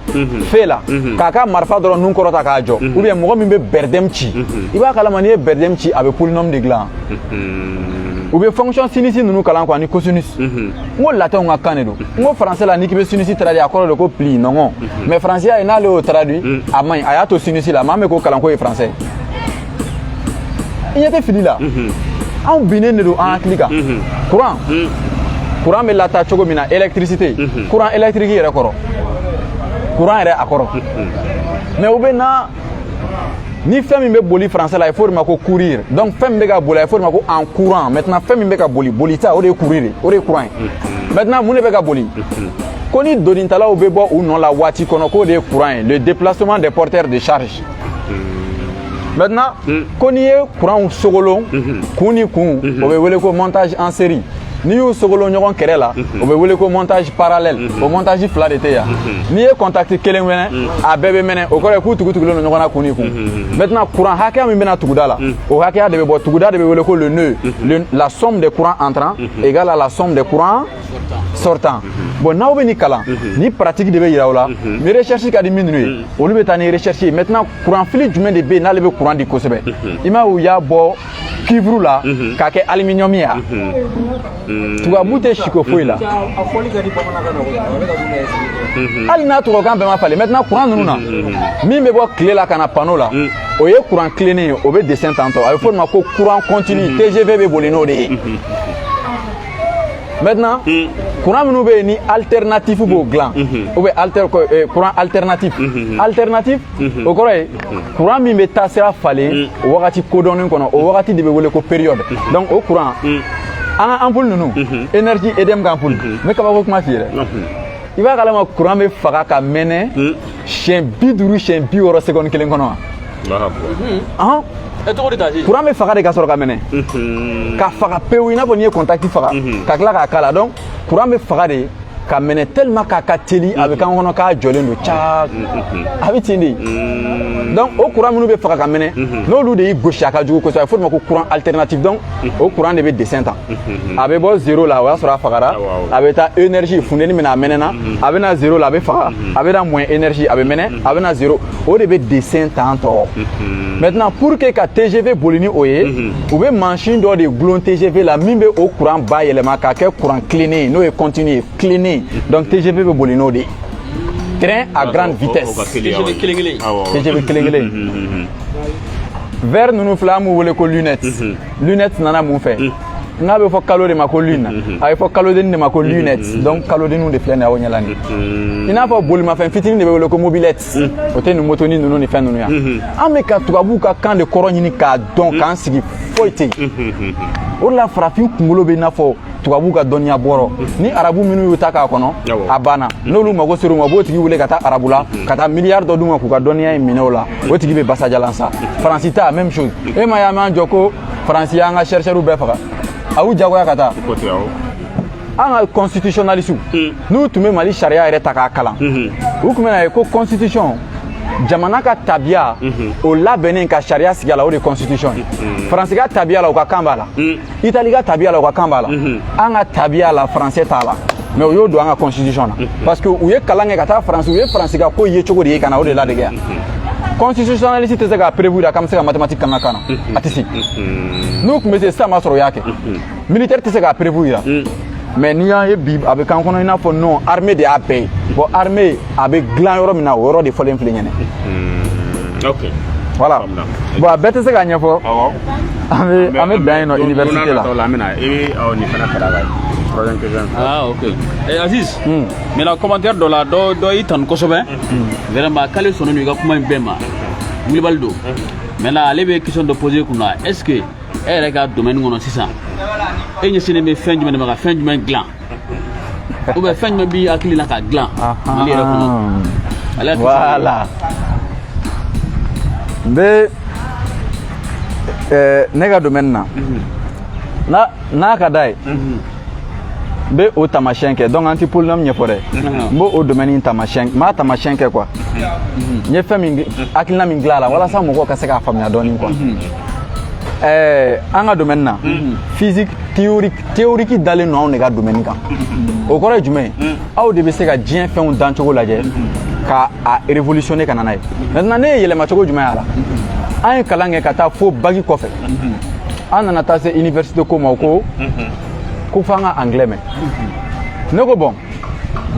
fɛ la k'a ka marifa dɔrɔn nun kɔrɔta k'a jɔ ou bien mɔgɔ min bɛ bɛrɛdɛm ci i b'a kalama n'i ye bɛrɛdɛm ci a bɛ polynôme de dilan u bɛ fonction sinisi ninnu kalan quoi ni cosinus n ko latin ka kan de don n ko français la n'i k'i bɛ sinisi traduit a kɔrɔ de ko pli nɔgɔn mais français y'a ye n'ale y'o traduit a man ɲi a y'a to sinisi la maa min k'o kalan k'o ye français i ɲɛ tɛ fili la anw binnen de don an hakili kan courant bɛ lataa cogo min na électricité courant électrique yɛrɛ kɔrɔ courant yɛrɛ a kɔrɔ mais u bɛ na ni fɛn min bɛ boli français la il faut de ma ko courir donc fɛn min bɛ ka boli il faut de ma ko en courant maintenant fɛn min bɛ ka boli ta o de ye courir de o de ye courant ye maintenant mun de bɛ ka boli ko ni donitalaw bɛ bɔ u nɔ la waati kɔnɔ k'o de ye courant ye le déplacement des porteurs de charge maintenant ko n'i ye courant sogolon kun ni kun o bɛ wele ko montage en série n'i y'u sogolon ɲɔgɔn kɛrɛ la o bɛ wele ko montage parallèle o montage fila de tɛ yan n'i ye contact kelen mɛnɛ a bɛɛ bɛ mɛnɛ o kɔrɔ ye k'u tugutugulen don ɲɔgɔn na kun ni kun maintenant courant hakɛya min bɛna tuguda la o hakɛya de bɛ bɔ tuguda de bɛ wele ko le nœud la somme des courants entrants égale à la somme des courants sortants bon n'aw bɛ nin kalan ni pratique de bɛ yira o la ni recherche ka di minnu ye olu bɛ taa ni recherche ye maintenant courant fili jumɛn de bɛ yen n'ale bɛ courant di kosɛbɛ i ma u y'a bɔ cuivre la k'a kɛ aluminium ye yan tubabu tɛ siko foyi la hali n'a tubabukan bɛɛ ma falen maintenant courant ninnu na min bɛ bɔ tile la ka na panneau la o ye courant tilennen ye o bɛ dessin tantɔ a bɛ fɔ o ma ko courant continu TGV bɛ boli n'o de ye maintenant courant minnu bɛ yen ni alternatif b'o dilan ou bien courant alternatif alternatif o kɔrɔ ye courant min bɛ taa sira falen o wagati kodɔnnen kɔnɔ o wagati de bɛ wele ko période donc o courant an ka ampoule ninnu énergie EDM ka ampoule n bɛ kabako kuma f'i ye dɛ i b'a kalama courant bɛ faga ka mɛnɛ siɲɛ 50 siɲɛ 60 seconde kelen kɔnɔ wa courant bɛ faga de ka sɔrɔ ka mɛnɛ ka faga pewu i n'a fɔ n'i ye contact faga ka tila k'a k'a la donc courant bɛ faga de ka mɛnɛ tellement k'a ka teli a bɛ k'an kɔnɔ k'a jɔlen don caa a bɛ ten de donc o courant minnu bɛ faga ka mɛnɛ n'olu de y'i gosi a ka jugu kosɛbɛ a bɛ fɔ o de ma ko courant alternatif donc o courant de bɛ dessin tan a bɛ bɔ zéro la o y'a sɔrɔ a fagara a bɛ taa énergie funteni min na a mɛnɛna a bɛ na zéro la a bɛ faga a bɛ na moins énergie a bɛ mɛnɛ a bɛ na zéro o de bɛ dessin tan tɔ maintenant pour que ka TGV boli ni o ye u bɛ machine dɔ de gulon TGV la min bɛ o courant bayɛlɛma k'a kɛ courant tilennen ye n'o ye continu ye tilennen donc TGV bɛ boli n'o de ye train à grande vitesse TGV kelen kelen verre ninnu fila an b'u wele ko lunette lunette nana mun fɛ n'a bɛ fɔ kalo de ma ko lune a bɛ fɔ kalodenni de ma ko lunette donc kalodenniw de filɛ nin ye aw ɲɛla nin i n'a fɔ bolimafɛn fitinin de bɛ wele ko mobilette o tɛ nin motoni ninnu ni fɛn ninnu yan an bɛ ka tubabuw ka kan de kɔrɔ ɲini k'a dɔn k'an sigi foyi tɛ yen o de la farafin kunkolo bɛ i n'a fɔ tubabuw ka dɔnniya bɔrɔ ni arabu minnu y'u ta k'a kɔnɔ a banna n'olu mago ser'u ma u b'o tigi wele ka taa arabu la ka taa miliyari dɔ d'u ma k'u ka dɔnniya in minɛ o la o tigi bɛ basajalan sa faransi ta même chose e ma ye an b'an jɔ ko faransi y'an ka chercheurs bɛɛ faga a y'u jagoya ka taa an ka constitutionnaliste n'u tun bɛ mali sariya yɛrɛ ta k'a kalan u tun bɛ na ye ko constitution jamana ka tabiya o labɛnnen ka sariya sigi a la o de ye constitution ye faransi ka tabiya la u ka kan b'a la itali ka tabiya la u ka kan b'a la an ka tabiya la faransɛ t'a la mais u y'o don an ka constitution na parce que u ye kalan kɛ ka taa faransi u ye faransi ka ko ye cogo de ye ka na o de ladege yan constitutionnaliste tɛ se k'a prévoir k'an bɛ se ka mathématique kan ka kan na a tɛ se n'u tun bɛ se sisan b'a sɔrɔ u y'a kɛ militaire tɛ se k'a prévoir mais n'i y'a ye bi a bɛ k'an kɔnɔ i n'a fɔ non armée de y'a bɛɛ ye bon armée a bɛ dilan yɔrɔ min na o yɔrɔ de fɔlen filɛ ɲɛnɛ ok voilà bon a bɛɛ tɛ se k'a ɲɛfɔ an bɛ dan yen nɔ université la an bɛna i bɛ nin fana kala la ah ok Aziz mais la commentaire dɔ la dɔ y'i tanu kosɛbɛ vraiment k'ale sɔnnen don i ka kuma in bɛɛ ma Wulibali don maintenant ale bɛ question dɔ poser kunna est ce que e yɛrɛ ka domaine kɔnɔ sisan e ɲɛsinnen bɛ fɛn jumɛn de ma ka fɛn jumɛn dilan ou bien fɛn jumɛn b'i hakili la ka dilan Mali yɛrɛ kɔnɔ voilà n bɛ ne ka domaine na n'a ka d'a ye n bɛ o taamasiyɛn kɛ donc an tɛ polynôme ɲɛfɔ dɛ n b'o o domaine in taamasiyɛn n b'a taamasiyɛn kɛ quoi n ye fɛn min hakilina min dilan a la walasa mɔgɔw ka se k'a faamuya dɔɔni quoi an ka domaine na physique théorique dalen non anw de ka domaine kan o kɔrɔ ye jumɛn aw de bɛ se ka diɲɛ fɛnw dan cogo lajɛ ka a révolutionner ka na n'a ye maintenant ne ye yɛlɛma cogo jumɛn y'a la an ye kalan kɛ ka taa fo bagi kɔfɛ an nana taa se université ko ma ko f'an ka anglais mɛn ne ko bon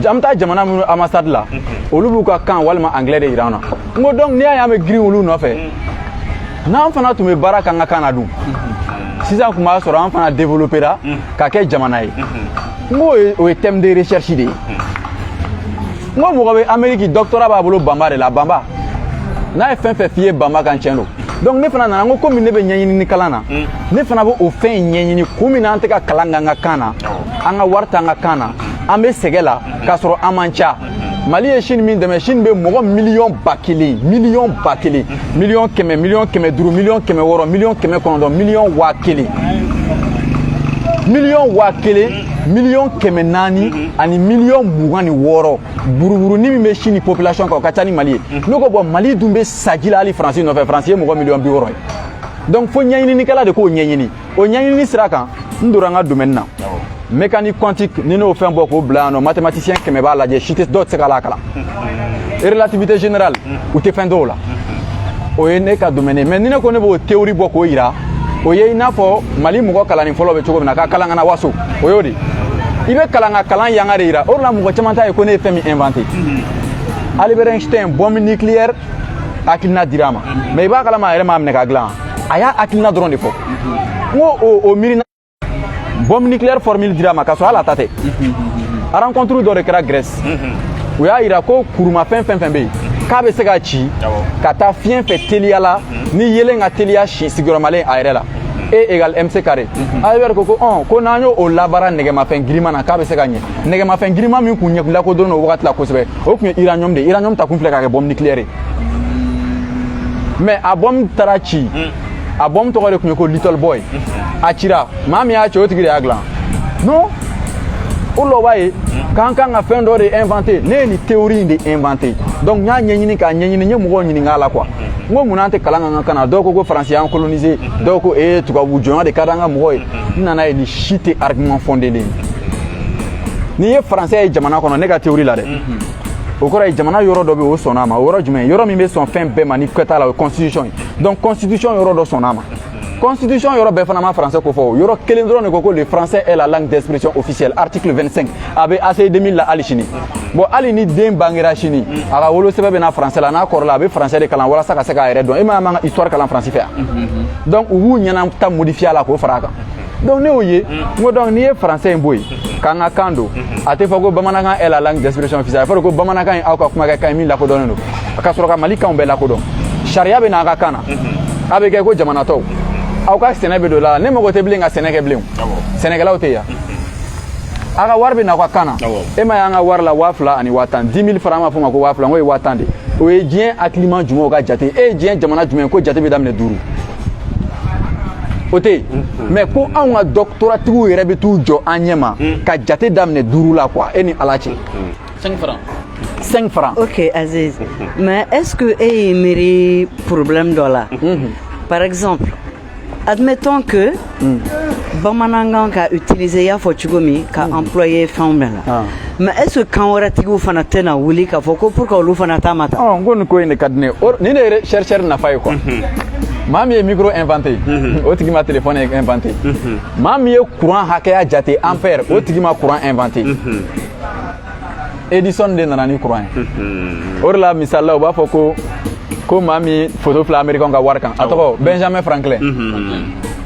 an bɛ taa jamana minnu ambassade la olu b'u ka kan walima anglais de yira an na n ko donc n'i y'a ye an bɛ girin olu nɔfɛ n'an fana tun bɛ baara k'an ka kan na dun sisan tun b'a sɔrɔ an fana développera ka kɛ jamana ye n ko o ye thème de recherche de ye n ko mɔgɔ bɛ Amérique doctorat b'a bolo banba de la banba n'a ye fɛn fɛn f'i ye banba kan tiɲɛ don donc ne fana nana n ko komi ne bɛ ɲɛɲini kalan na ne fana bɛ o fɛn in ɲɛɲini kun min na an tɛ ka kalan k'an ka kan na an ka wari t'an ka kan na an bɛ sɛgɛn la k'a sɔrɔ an man ca Mali ye Chine min dɛmɛ Chine bɛ mɔgɔ miliyɔn ba kelen miliyɔn kɛmɛ miliyɔn kɛmɛ duuru miliyɔn kɛmɛ wɔɔrɔ miliyɔn kɛmɛ kɔnɔntɔn miliyɔn waa kelen miliyɔn kɛmɛ naani ani miliyɔn mugan ni wɔɔrɔ buruburuni min bɛ Chine population kan o ka ca ni Mali ye ne ko bon Mali dun bɛ saji la hali Faransi nɔfɛ Faransi ye mɔgɔ miliyɔn 60 ye donc fo ɲɛɲininikɛla de k'o ɲɛɲini o ɲɛɲinini sira kan n donna n ka domaine na mécanique quantique ni n'o fɛn bɔ k'o bila yan nɔ mathématicien kɛmɛ b'a lajɛ si tɛ dɔw tɛ se k'a la kalan relativité générale u tɛ fɛn dɔw la o ye ne ka domaine ye mais ni ne ko ne b'o théorie bɔ k'o yira o ye i n'a fɔ Mali mɔgɔ kalanni fɔlɔ bɛ cogo min na k'a kalan ka na waso o y'o de i bɛ kalan ka kalan yanga de yira o de la mɔgɔ caman t'a ye ko ne ye fɛn min inventé Albert Einstein bombe nucléaire hakilina dira a ma mais i b'a kalama a yɛrɛ m'a minɛ ka dilan a y'a hakilina dɔrɔn de fɔ n ko o miirina bombe nucléaire formule dira a ma k'a sɔrɔ hali a ta tɛ a rencontre dɔ de kɛra Grèce u y'a yira ko kurumafɛn fɛn fɛn bɛ yen k'a bɛ se ka ci ka taa fiɲɛ fɛ teliya la ni yelen ka teliya sigiyɔrɔmalen a yɛrɛ la E égale MC carré Albert ko n'an y'o labaara nɛgɛmafɛn girinma na k'a bɛ se ka ɲɛ nɛgɛmafɛn girinma min kun lakodɔnnen o wagati la kosɛbɛ o tun ye uranium de ye uranium ta kun filɛ ka kɛ bombe nucléaire ye mais a bombe taara ci a bombe tɔgɔ de tun ye ko Little Boy a cira maa min y'a ci o tigi de y'a dilan non o la o b'a ye k'an kan ka fɛn dɔ de inventé ne ye nin théorie in de inventé donc n y'a ɲɛɲini k'a ɲɛɲini n ye mɔgɔw ɲininka a la quoi n ko mun na an tɛ kalan k'an ka kan na dɔw ko Faransi y'an colonisé dɔw ko tubabu jɔnya de ka di an ka mɔgɔw ye n nana ye nin si tɛ argument fondé le ye n'i ye Faransɛ ye jamana kɔnɔ ne ka théorie la dɛ o kɔrɔ ye jamana yɔrɔ dɔ bɛ yen o sɔnna a ma o yɔrɔ jumɛn yɔrɔ min bɛ sɔn fɛn bɛɛ ma ni kɛta la o ye constitution ye donc constitution yɔrɔ dɔ sɔnna a ma constitution yɔrɔ bɛɛ fana ma français ko fɔ o yɔrɔ kelen dɔrɔn de ko le français est la langue d'expression officielle article 25 a bɛ ACI 2000 la hali sini bon hali ni den bangera sini a ka wolosɛbɛn bɛ na français la n'a kɔrɔla a bɛ français de kalan walasa ka se k'a yɛrɛ dɔn e ma man ka histoire kalan France fɛ yan donc u b'u ɲɛna ta modifier a la k'o fara a kan donc ne y'o ye n ko donc n'i ye français in bɔ yen k'an ka kan don a tɛ fɔ ko bamanankan est la langue d'expression officielle a fɔra ko bamanankan in aw ka kumakɛ min lakodɔnnen don ka sɔrɔ ka Mali kanw bɛɛ lakodɔn sariya bɛ n'a ka kan na a bɛ kɛ ko jamana tɔw aw ka sɛnɛ bɛ don la ne mago tɛ bilen ka sɛnɛ kɛ bilen sɛnɛkɛlaw tɛ yan a ka wari bɛ n'aw ka kan na e ma y'an ka wari la 2000 ani 10 000 francs an b'a fɔ ma ko 2000 n ko ye 10 de o ye diɲɛ hakilima jumɛnw ka jate e ye diɲɛ jamana jumɛn ko jate bɛ daminɛ 5 o tɛ yen mais ko anw ka doctoratigiw yɛrɛ bɛ t'u jɔ an ɲɛ ma ka jate daminɛ 5 la quoi e ni Ala cɛ 5 francs 5 francs Ok Aziz, mais est-ce que e ye miiri problème dɔ la par exemple admettons que bamanankan ka utiliser i y'a fɔ cogo min ka employer fɛnw bɛɛ la mais est-ce que kan wɛrɛtigiw fana tɛna wuli k'a fɔ ko pour que olu fana ta ma ta n ko nin ko in de ka di ne ye nin de ye chercheur nafa ye quoi maa min ye micro inventé o tigi ma téléphone inventé maa min ye courant hakɛya jate ampère o tigi ma courant inventé Edison de nana ni courant ye o de la misali la u b'a fɔ ko maa min photo filɛ américain ka wari kan a tɔgɔ Benjamin Franklin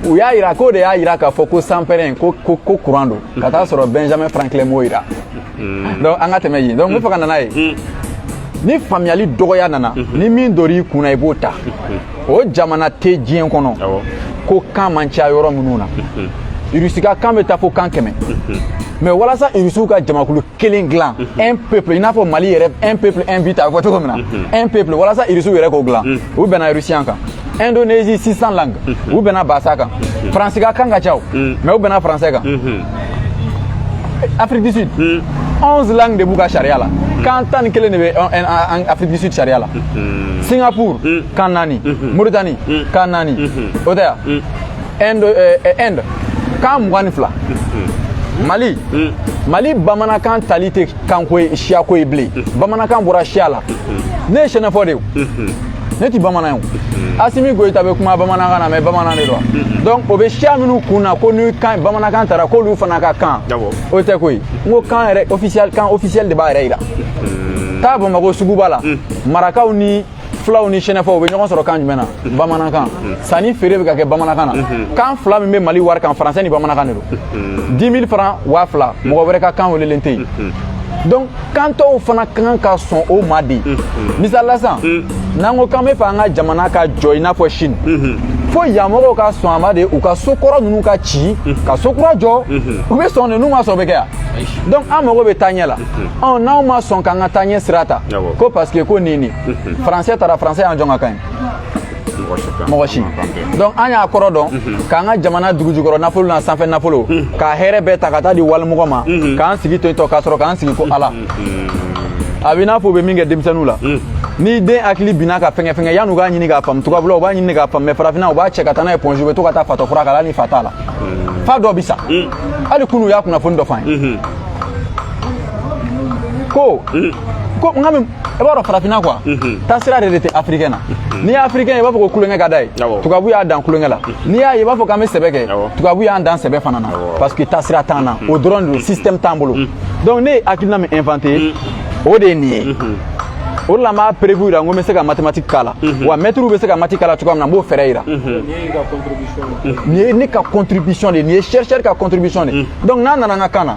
u y'a yira k'o de y'a yira k'a fɔ ko sanpɛrɛn ko courant don ka taa sɔrɔ Benjamin Franklin m'o yira donc an ka tɛmɛ yen donc n bɛ fɛ ka na n'a ye ni faamuyali dɔgɔya nana ni min dɔr'i kunna i b'o ta o jamana tɛ diɲɛ kɔnɔ ko kan man ca yɔrɔ minnu na Irisi ka kan bɛ taa fo kan 100 mais walasa Irisiw ka jamakulu kelen dilan un peuple i n'a fɔ Mali yɛrɛ un peuple un but a bɛ fɔ cogo min na un peuple walasa Irisiw yɛrɛ k'o dilan u bɛnna Rusien kan Indonésie 600 langues u bɛnna Basa kan Faransi ka kan ka ca mais u bɛnna Français kan Afrique du Sud 11 langues de b'u ka sariya la kan 11 de bɛ Afrique du Sud sariya la Singapour kan 4 Mauritanie kan 4 o tɛ yan Inde kan 22 Mali bamanankan tali tɛ kanko ye siya ko ye bilen bamanankan bɔra siya la ne ye sɛnɛfɔ de ye ne ti bamanan ye Asimi Goïta bɛ kuma bamanankan na mais bamanan de don donc o bɛ siya minnu kun na ko ni kan bamanankan taara k'olu fana ka kan o tɛ ko ye n ko kan yɛrɛ officiel de b'a yɛrɛ yira taa Bamako suguba la marakaw ni fulaw ni sɛnɛfɔw u bɛ ɲɔgɔn sɔrɔ kan jumɛn na bamanankan sanni feere bɛ ka kɛ bamanankan na kan fila min bɛ Mali wari kan français ni bamanankan de don 10 000 francs 1000 mɔgɔ wɛrɛ ka kan welelen tɛ yen donc kan tɔw fana kan ka sɔn o ma de misali la sisan n'an ko k'an bɛ fɛ an ka jamana ka jɔ i n'a fɔ Chine fo yan mɔgɔw ka sɔn a ma de u ka so kɔrɔ ninnu ka ci ka so kura jɔ u bɛ sɔn de n'u ma sɔn bɛ kɛ yan donc an mago bɛ taa ɲɛ la n'anw ma sɔn k'an ka taa ɲɛ sira ta ko parce que ko nin français taara français y'an jɔn ka kan ye mɔgɔ si donc an y'a kɔrɔ dɔn k'an ka jamana dugu jukɔrɔ nafolo n'a sanfɛ nafolo ka hɛrɛ bɛɛ ta ka taa di walimɔgɔ ma k'an sigi ten tɔ k'a sɔrɔ k'an sigi ko Ala a bɛ n'a fɔ u bɛ min kɛ denmisɛnninw la ni den hakili binna ka fɛngɛ fɛngɛ yan'u k'a ɲini k'a faamu tubabula u b'a ɲini k'a faamu mais farafinna u b'a cɛ ka taa n'a ye ponji u bɛ to ka taa fatɔfura k'a la ni fa t'a la fa dɔ bɛ sa hali kunu u y'a kunnafoni dɔ f'an ye ko n ka min i b'a dɔn farafinna quoi taasira de tɛ africain na n'i ye africain ye i b'a fɔ ko kulonkɛ ka d'a ye tubabu y'a dan kulonkɛ la n'i y'a ye i b'a fɔ k'an bɛ sɛbɛ kɛ tubabu y'an dan sɛbɛ fana na parce que taasira t'an na o dɔrɔn de système t'an bolo donc ne ye hakilina min inventé o de ye nin ye o de la n b'a prévu yira n ko n bɛ se ka mathématique k'a la wa maître bɛ se ka mathématique k'a la cogoya min na n b'o fɛɛrɛ yira nin ye ne ka contribution de ye nin ye chercheur ka contribution de donc n'a nana n ka kan na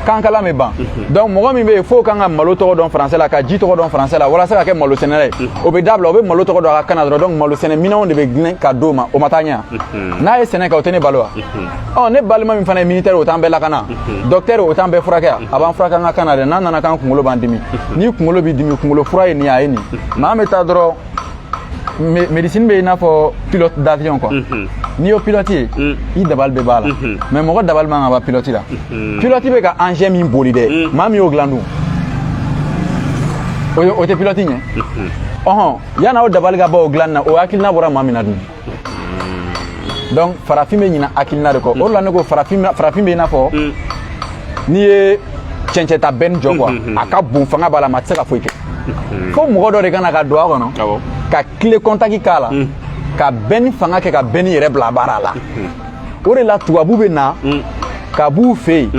kan kalan bɛ ban donc mɔgɔ min bɛ yen f'o kan ka malo tɔgɔ dɔn français la ka ji tɔgɔ dɔn français la walasa ka kɛ malo sɛnɛla ye o bɛ dabila o bɛ malo tɔgɔ dɔn a ka kan na dɔrɔn donc malo sɛnɛ minɛnw de bɛ dilan ka d'o ma o ma taa ɲɛ n'a ye sɛnɛ kɛ o tɛ ne balo wa ne balima min fana ye militaire o t'an bɛɛ lakana docteur o t'an bɛɛ furakɛ a b'an furakɛ an ka kan na dɛ n'a nana k'an kunkolo b'an dimi ni kunkolo b'i dimi kunkolo fura ye nin a ye nin mais an bɛ taa dɔrɔn médecine bɛ i n'a fɔ pilote d'avion quoi n'i y'o pilote ye i dabali bɛ b'a la mais mɔgɔ dabali man kan ka ban pilote la pilote bɛ ka engin min boli dɛ maa min y'o dilan dun o tɛ pilote ɲɛ yan'a o dabali ka ban o dilanni na o hakilina bɔra maa min na dun donc farafin bɛ ɲina hakilina de kɔ o de la ne ko farafin bɛ i n'a fɔ n'i ye cɛncɛn ta bɛnni jɔ quoi a ka bon fanga b'a la mais a tɛ se ka foyi kɛ fo mɔgɔ dɔ de kana ka don a kɔnɔ ka clé contact k'a la ka bɛnni fanga kɛ ka bɛnni yɛrɛ bila baara la o de la tubabu bɛ na ka b'u fɛ yen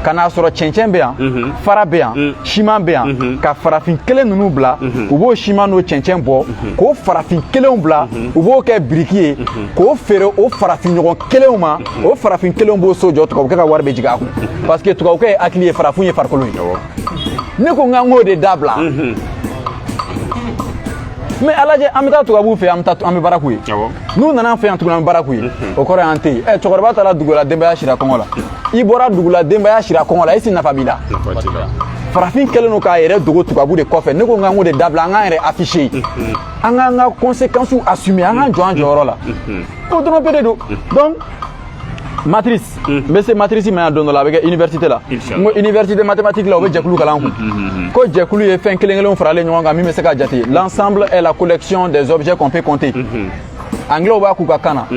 ka n'a sɔrɔ cɛncɛn bɛ yan fara bɛ yan siman bɛ yan ka farafin kelen ninnu bila u b'o siman n'o cɛncɛn bɔ k'o farafin kelenw bila u b'o kɛ biriki ye k'o feere o farafin ɲɔgɔn kelenw ma o farafin kelenw b'o so jɔ tubabukɛ ka wari bɛ jigin a kun parce que tubabukɛ ye hakili ye farafinw ye farikolo ye ne ko n k'an k'o de dabila mais a lajɛ an bɛ taa tubabuw fɛ an bɛ baara k'u ye n'u nana an fɛ yan tuguni an bɛ baara k'u ye o kɔrɔ y'an tɛ yen cɛkɔrɔba taara dugu la denbaya sira kɔngɔ la i bɔra dugu la denbaya sira kɔngɔ la e si nafa b'i la farafin kɛlen don k'a yɛrɛ dogo tubabu de kɔfɛ ne ko n k'an k'o de dabila an k'an yɛrɛ afficher an k'an ka conséquences assumer an k'an jɔ an jɔyɔrɔ la o dɔrɔn pe de don donc matrice n bɛ se matrice ma yan don dɔ la a bɛ kɛ université la n ko université mathématique la o bɛ jɛkulu kalan kun ko jɛkulu ye fɛn kelen kelenw faralen ɲɔgɔn kan min bɛ se ka jate l'ensemble est la collection des objets qu'on peut compter anglais b'a k'u ka kan na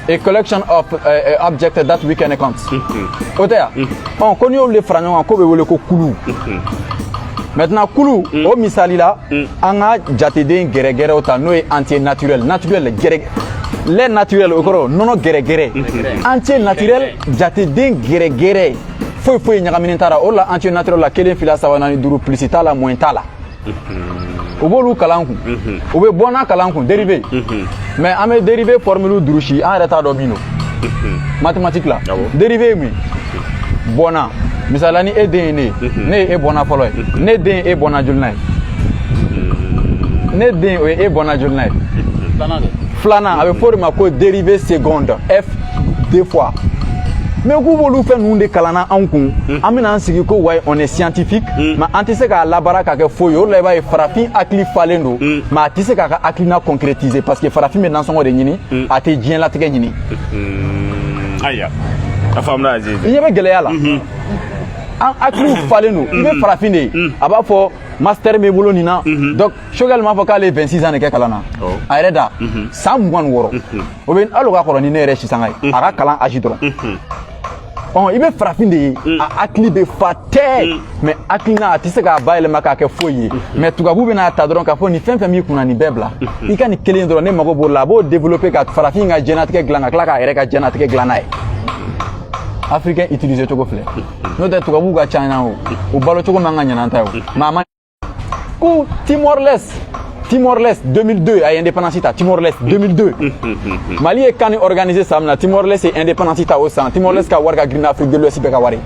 a collection of objects that we can count o tɛ yan ko n'i y'olu de fara ɲɔgɔn kan k'o bɛ wele ko kulu maintenant kulu o misali la an ka jateden gɛrɛgɛrɛw ta n'o ye entier naturel gɛrɛ lait naturel o kɔrɔ nɔnɔ gɛrɛgɛrɛ entier naturel jateden gɛrɛgɛrɛ foyi ɲagaminen t'a la o la entier naturel la 1 2 3 4 5 6 plus t'a la moins t'a la u b'olu kalan kun u bɛ bɔ n'a kalan kun dérivé mais an bɛ dérivé formule durusi an yɛrɛ t'a dɔn min don mathématique la dérivé ye mun ye bɔnna misali la ni e den ye ne ye e bɔnna fɔlɔ ye ne den ye e bɔnna joli n'a ye ne den o ye e bɔnna joli n'a ye filanan a bɛ fɔ o de ma ko dérivé seconde f 2 fois mais k'u b'olu fɛn ninnu de kalanna anw kun an bɛna an sigi ko ouais on est scientifique mais an tɛ se k'a labaara ka kɛ foyi ye o de la i b'a ye farafin hakili falen don mais a tɛ se k'a ka hakilina concrétiser parce que farafin bɛ nansɔngɔ de ɲini a tɛ diɲɛlatigɛ ɲini ayiwa a faamuna Azizi i ɲɛ bɛ gɛlɛya la an hakiliw falen don i bɛ farafin de ye a b'a fɔ master bɛ bolo nin na donc Choguel m'a fɔ k'ale ye 26 ans de kɛ kalan na a yɛrɛ da san 26 o bɛ hali o ka kɔrɔ ni ne yɛrɛ sisanga ye a ka kalan âge dɔrɔn i bɛ farafin de ye a hakili bɛ fa tɛ mais hakilina a tɛ se k'a bayɛlɛma k'a kɛ foyi ye mais tubabu bɛna ta dɔrɔn k'a fɔ nin fɛn fɛn b'i kunna nin bɛɛ bila i ka nin kelen dɔrɔn ne mago b'o la a b'o développer ka farafin ka diɲɛlatigɛ dilan ka tila k'a yɛrɛ ka diɲɛlatigɛ dilan n'a ye africain utiliser cogo filɛ n'o tɛ tubabu ka ca na o balo cogo man ka ɲɛna ta ye mais a ma ko Timor-Leste 2002 a indépendance ta Timor-Leste 2002 Mali ye kan organisé ça na Timor-Leste est indépendance ta au sang Timor-Leste ka war ka Green Afrique de l'Ouest be ka wari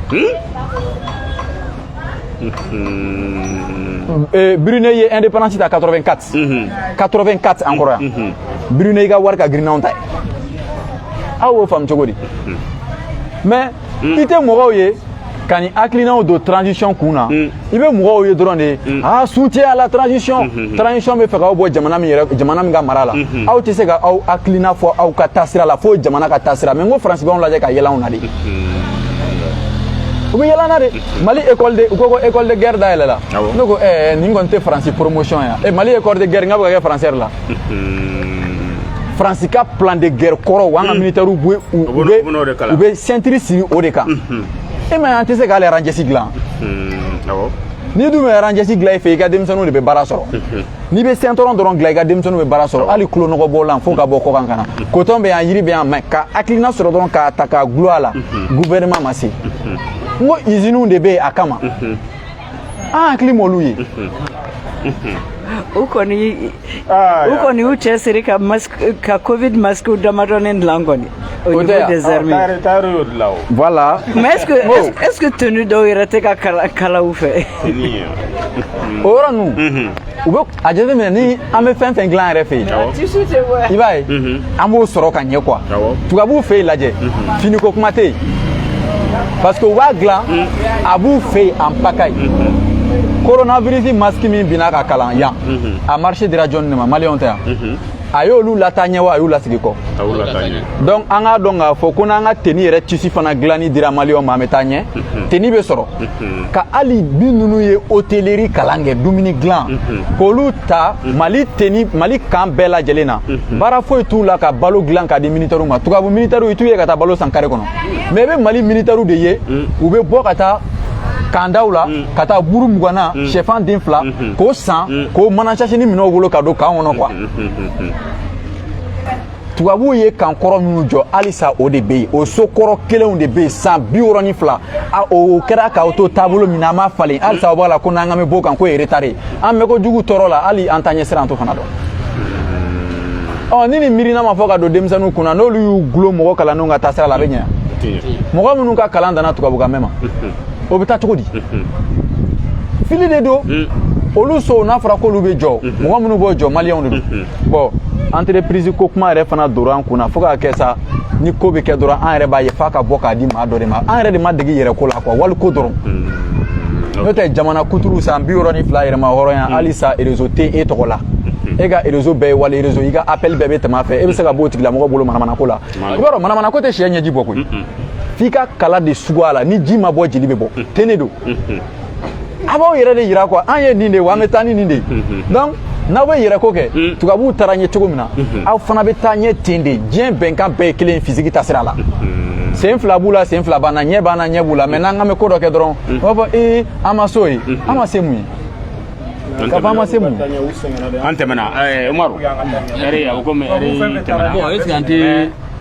Brunei ye indépendance ta 84 encore Brunei ka war ka Green on ta awo fam chogodi mais ite mogo ye kani hakilinaw do transition kuna i bɛ mɔgɔw ye dɔrɔn de soutien à la transition transition bɛ fɛ k'aw bɔ jamana min ka mara la aw tɛ se ka aw hakilina fɔ aw ka taasira la fo jamana ka taasira mais n ko faransi b'anw lajɛ ka yɛlɛ anw na de u bɛ yɛlɛ na de Mali école de u ko école de guerre dayɛlɛ la ne ko nin kɔni tɛ faransi promotion ya Mali école de guerre n ka bɛ ka kɛ français la faransi ka plan de guerre kɔrɔ wa an ka militaires u bɛ ceinture siri o de kan e ma an tɛ se k'ale ranjɛsi dilan n'i dun bɛ ranjɛsi dilan i fɛ i ka denmisɛnninw de bɛ baara sɔrɔ n'i bɛ ceinturon dɔrɔn dilan i ka denmisɛnninw bɛ baara sɔrɔ hali kulo nɔgɔ bɔ la fo ka bɔ kɔkan ka na coton bɛ yan yiri bɛ yan mais ka hakilina sɔrɔ dɔrɔn k'a ta k'a gulon a la gouvernement ma se n ko usines de bɛ yen a kama an hakili m'olu ye u kɔni y'u cɛ siri ka covid masque damadɔnin dilan kɔni au niveau des armées voilà mais est-ce que tenue dɔw yɛrɛ tɛ ka kala u fɛ o yɔrɔ ninnu u bɛ a jateminɛ ni an bɛ fɛn fɛn dilan yɛrɛ fɛ yen i b'a ye an b'o sɔrɔ ka ɲɛ quoi tubabuw fɛ yen lajɛ finiko kuma tɛ yen parce que u b'a dilan a b'u fɛ yen en pagaille coronavirus masque min bina ka kalan yan a marché dira jɔn de ma maliyɛnw tɛ yan a y'olu lataa ɲɛ wa a y'u lasigi kɔ donc an k'a dɔn k'a fɔ ko n'an ka teni yɛrɛ tisi fana dilanni dira maliyɛnw ma an bɛ taa ɲɛ teni bɛ sɔrɔ ka hali bi ninnu ye hôtellerie kalan kɛ dumuni dilan k'olu ta Mali kan bɛɛ lajɛlen na baara foyi t'u la ka balo dilan k'a di militaires ma tubabu militaires i t'u ye ka taa balo san kare kɔnɔ mais i bɛ Mali militaires de ye u bɛ bɔ ka taa kandaw la ka taa buru mugana sɛfan den fila k'o san k'o mana sasini minɛw bolo ka don kan kɔnɔ quoi tubabuw ye kan kɔrɔ minnu jɔ halisa o de bɛ yen o so kɔrɔ kelenw de bɛ yen san 62 o kɛra k'aw to taabolo min na an ma falen halisa o b'a la ko n'an ka bɛ bɔ kan ko ye retard ye an bɛ ko jugu tɔɔrɔ la hali an ta ɲɛsira an t'o fana dɔn ni nin miirina ma fɔ ka don denmisɛnninw kunna n'olu y'u gulon mɔgɔ kalannenw ka taasira la a bɛ ɲɛ mɔgɔ minnu ka kalan danna tubabukan mɛn ma o bɛ taa cogo di fili de don olu so n'a fɔra k'olu bɛ jɔ mɔgɔ minnu b'o jɔ maliyɛnw de don bon entreprise ko kuma yɛrɛ fana donna an kunna fo k'a kɛ sa ni ko bɛ kɛ dɔrɔn an yɛrɛ b'a ye f'a ka bɔ k'a di maa dɔ de ma an yɛrɛ de ma dege yɛrɛ ko la quoi wali ko dɔrɔn n'o tɛ jamana kuturu san 62 yɛrɛ ma hɔrɔnya hali sa réseau tɛ e tɔgɔ la e ka réseau bɛɛ ye wali réseau i ka appel bɛɛ bɛ tɛmɛ a fɛ e bɛ se ka b'o tigilamɔgɔ bolo manamana ko la i b'a dɔn manamana ko tɛ sɛ ɲɛji bɔ koyi f'i ka kala de sugu a la ni ji ma bɔ jeli bɛ bɔ ten de don a b'aw yɛrɛ de yira quoi an ye nin de ye wa an bɛ taa ni nin de ye donc n'aw bɛ yɛrɛ ko kɛ tubabuw taara ɲɛ cogo min na aw fana bɛ taa ɲɛ ten de diɲɛ bɛnkan bɛɛ ye kelen ye physique taasira la sen fila b'u la sen fila b'an na ɲɛ b'an na ɲɛ b'u la mais n'an kan bɛ ko dɔ kɛ dɔrɔn u b'a fɔ an ma se o ye an ma se mun ye ka fɔ an ma se mun ye an tɛmɛna Umaru ɛri a ko komi ɛri tɛmɛna bon est-ce que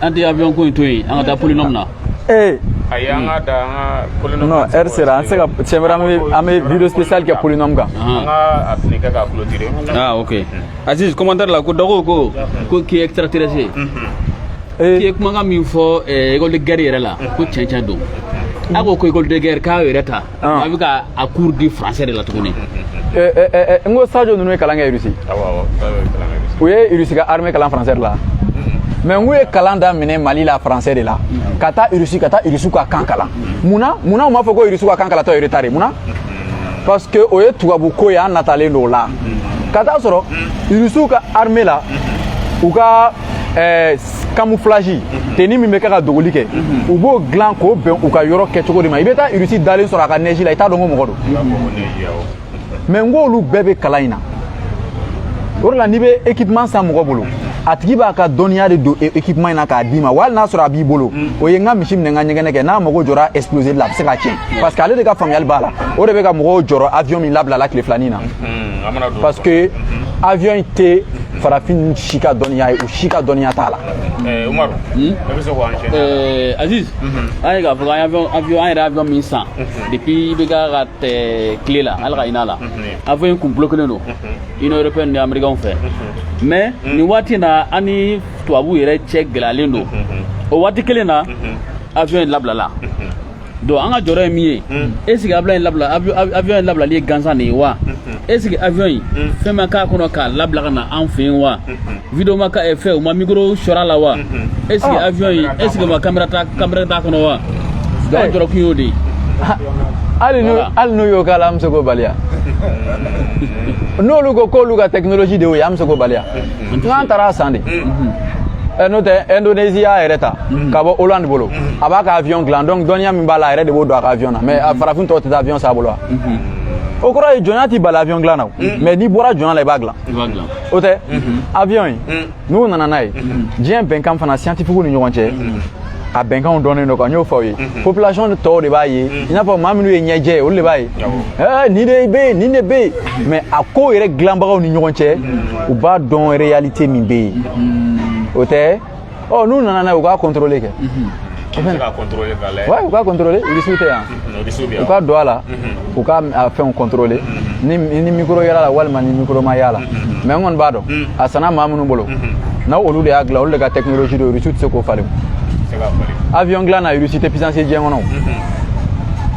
an tɛ avion ko in to yen an ka taa polynôme na ayi an ka da an ka polynôme non heure sera an se ka sɛmɛrɛ an bɛ video spécial kɛ polynôme kan an ka a fini kɛ k'a clôturer ok Aziz commentaire la ko dɔgɔ ko qui est extraterrestre k'i ye kumakan min fɔ école de guerre yɛrɛ la ko tiɲɛ don a ko école de guerre k'a yɛrɛ ta a bɛ ka a cours di français de la tuguni n ko Sadio ninnu ye kalan kɛ Russie u ye Russie ka armée kalan français de la mais n ko ye kalan daminɛ Mali la français de la ka taa Russie ka kan kalan munna u m'a fɔ ko Russie ka kan kalan tɔ ye retard ye munna parce que o ye tubabu ko ye an natalen don o la ka taa sɔrɔ Russie ka armée la u ka camouflage tenue min bɛ kɛ ka dogoli kɛ u b'o dilan k'o bɛn u ka yɔrɔ kɛcogo de ma i bɛ taa Russie dalen sɔrɔ a ka neige la i t'a dɔn ko mɔgɔ don mais n ko olu bɛɛ bɛ kalan in na o de la n'i bɛ équipement san mɔgɔ bolo a tigi b'a ka dɔnniya de don équipement in na k'a d'i ma wa hali n'a sɔrɔ a b'i bolo o ye n ka misi minɛ n ka ɲɛgɛnɛ kɛ n'a mago jɔra exploser la a bɛ se k'a tiɲɛ parce que ale de ka faamuyali b'a la o de bɛ ka mɔgɔw jɔrɔ avion min labilala tile filanin na parce que avion in tɛ farafin si ka dɔnniya ye o si ka dɔnniya t'a la. Umaru e bɛ se k'o enchaîner. Aziz an ye k'a fɔ an yɛrɛ avion min san depuis i bɛ ka tile la hali ka hinɛ la avion in kun bloquelen don Union européenne ni Américains fɛ mais nin waati in na an ni tubabuw yɛrɛ cɛ gɛlɛyalen don o waati kelen na avion in labilala donc an ka jɔyɔrɔ ye min ye est ce que avion in labilali ye gansan de ye wa est ce que avion in fɛn ma k'a kɔnɔ k'a labila ka na an fɛ yen wa vidéo ma fɛ u ma micro sɔrɔ la wa est ce que avion in est ce que ma caméra t'a kɔnɔ wa donc an jɔyɔrɔ kun y'o de ye hali n'u y'o k'a la an bɛ se k'o bali yan n'olu ko k'olu ka technologie de y'o ye an bɛ se k'o bali yan n'an taara a san de n'o tɛ Indonésie y'a yɛrɛ ta ka bɔ Hollande bolo a b'a ka avion dilan donc dɔnniya min b'a la a yɛrɛ de b'o don a ka avion na mais farafin tɔw tɛ taa avion san a bolo wa o kɔrɔ ye jɔnya t'i bali avion dilan na mais n'i bɔra jɔnya la i b'a dilan o tɛ avion in n'u nana n'a ye diɲɛ bɛnkan fana scientifique ni ɲɔgɔn cɛ a bɛnkanw dɔnnen don quoi n y'o fɔ aw ye population tɔw de b'a ye i n'a fɔ maa minnu ye ɲɛjɛ ye olu de b'a ye nin de bɛ yen nin de bɛ yen mais a ko yɛrɛ dilanbagaw ni ɲɔgɔn cɛ u b'a dɔn réalité min bɛ yen o tɛ n'u nana n'a ye u k'a contrôler kɛ u k'a contrôler Irisiw tɛ yan u ka don a la u ka fɛnw contrôler ni micro yɛlɛ la walima ni micro ma y'a la mais n kɔni b'a dɔn a sanna maa minnu bolo n'a olu de y'a dilan olu de ka technologie don Irisiw tɛ se k'o falen avion dilan na Russie tɛ puissance ye diɲɛ kɔnɔ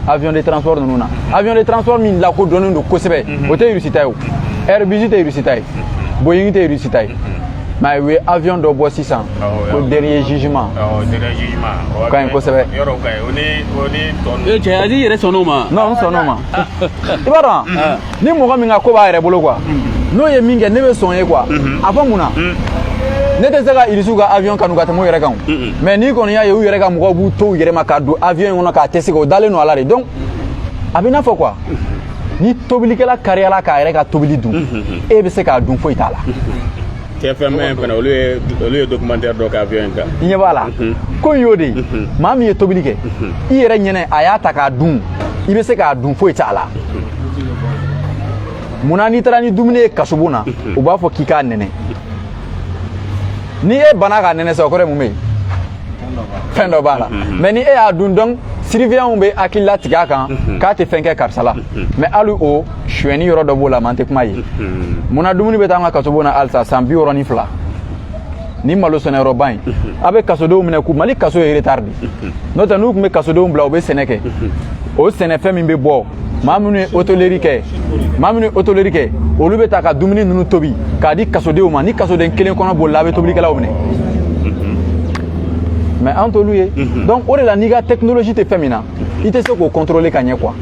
avion de transport ninnu na avion de transport min lakodɔnnen don kosɛbɛ o tɛ Russie ta ye o Airbus tɛ Russie ta ye Boeing tɛ Russie ta ye mais u ye avion dɔ bɔ sisan ko dernier jugement o ka ɲi kosɛbɛ cɛ Aziz yɛrɛ sɔnn'o ma non n sɔnn'o ma i b'a dɔn ni mɔgɔ min ka ko b'a yɛrɛ bolo quoi n'o ye min kɛ ne bɛ sɔn ye quoi a fɔ mun na ne tɛ se ka Irisiw ka avion kanu ka tɛmɛ u yɛrɛ kan mais n'i kɔni y'a ye u yɛrɛ ka mɔgɔw b'u to u yɛrɛ ma ka don avion in kɔnɔ k'a tɛ se o dalen don a la de donc a bɛ i n'a fɔ quoi ni tobilikɛla kariyala k'a yɛrɛ ka tobili dun e bɛ se k'a dun foyi t'a la. TFM fana olu ye documentaire dɔ kɛ avion in kan i ɲɛ b'a la ko in y'o de ye maa min ye tobili kɛ i yɛrɛ ɲɛnɛ a y'a ta k'a dun i bɛ se k'a dun foyi t'a la munna n'i taara ni dumuni ye kasobon na u b'a fɔ k'i k'a nɛnɛ ni e banna k'a nɛnɛ sa o kɔrɔ ye mun bɛ yen fɛn dɔ b'a la mais ni e y'a dun donc surveillant bɛ hakili latigɛ a kan k'a tɛ fɛn kɛ karisa la mais hali o suyɛnni yɔrɔ dɔ b'o la man tɛ kuma ye munna dumuni bɛ taa an ka kasobon na halisa san 62 ni malo sɛnɛyɔrɔba in a bɛ kasodenw minɛ k'u Mali kaso ye retard de n'o tɛ n'u tun bɛ kasodenw bila u bɛ sɛnɛ kɛ o sɛnɛfɛn min bɛ bɔ maa minnu ye hôtellerie kɛ olu bɛ taa ka dumuni ninnu tobi k'a di kasodenw ma ni kasoden kelen kɔnɔ bolila a bɛ tobilikɛlaw minɛ mais an t'olu ye donc o de la n'i ka technologie tɛ fɛn min na i tɛ se k'o contrôler ka ɲɛ quoi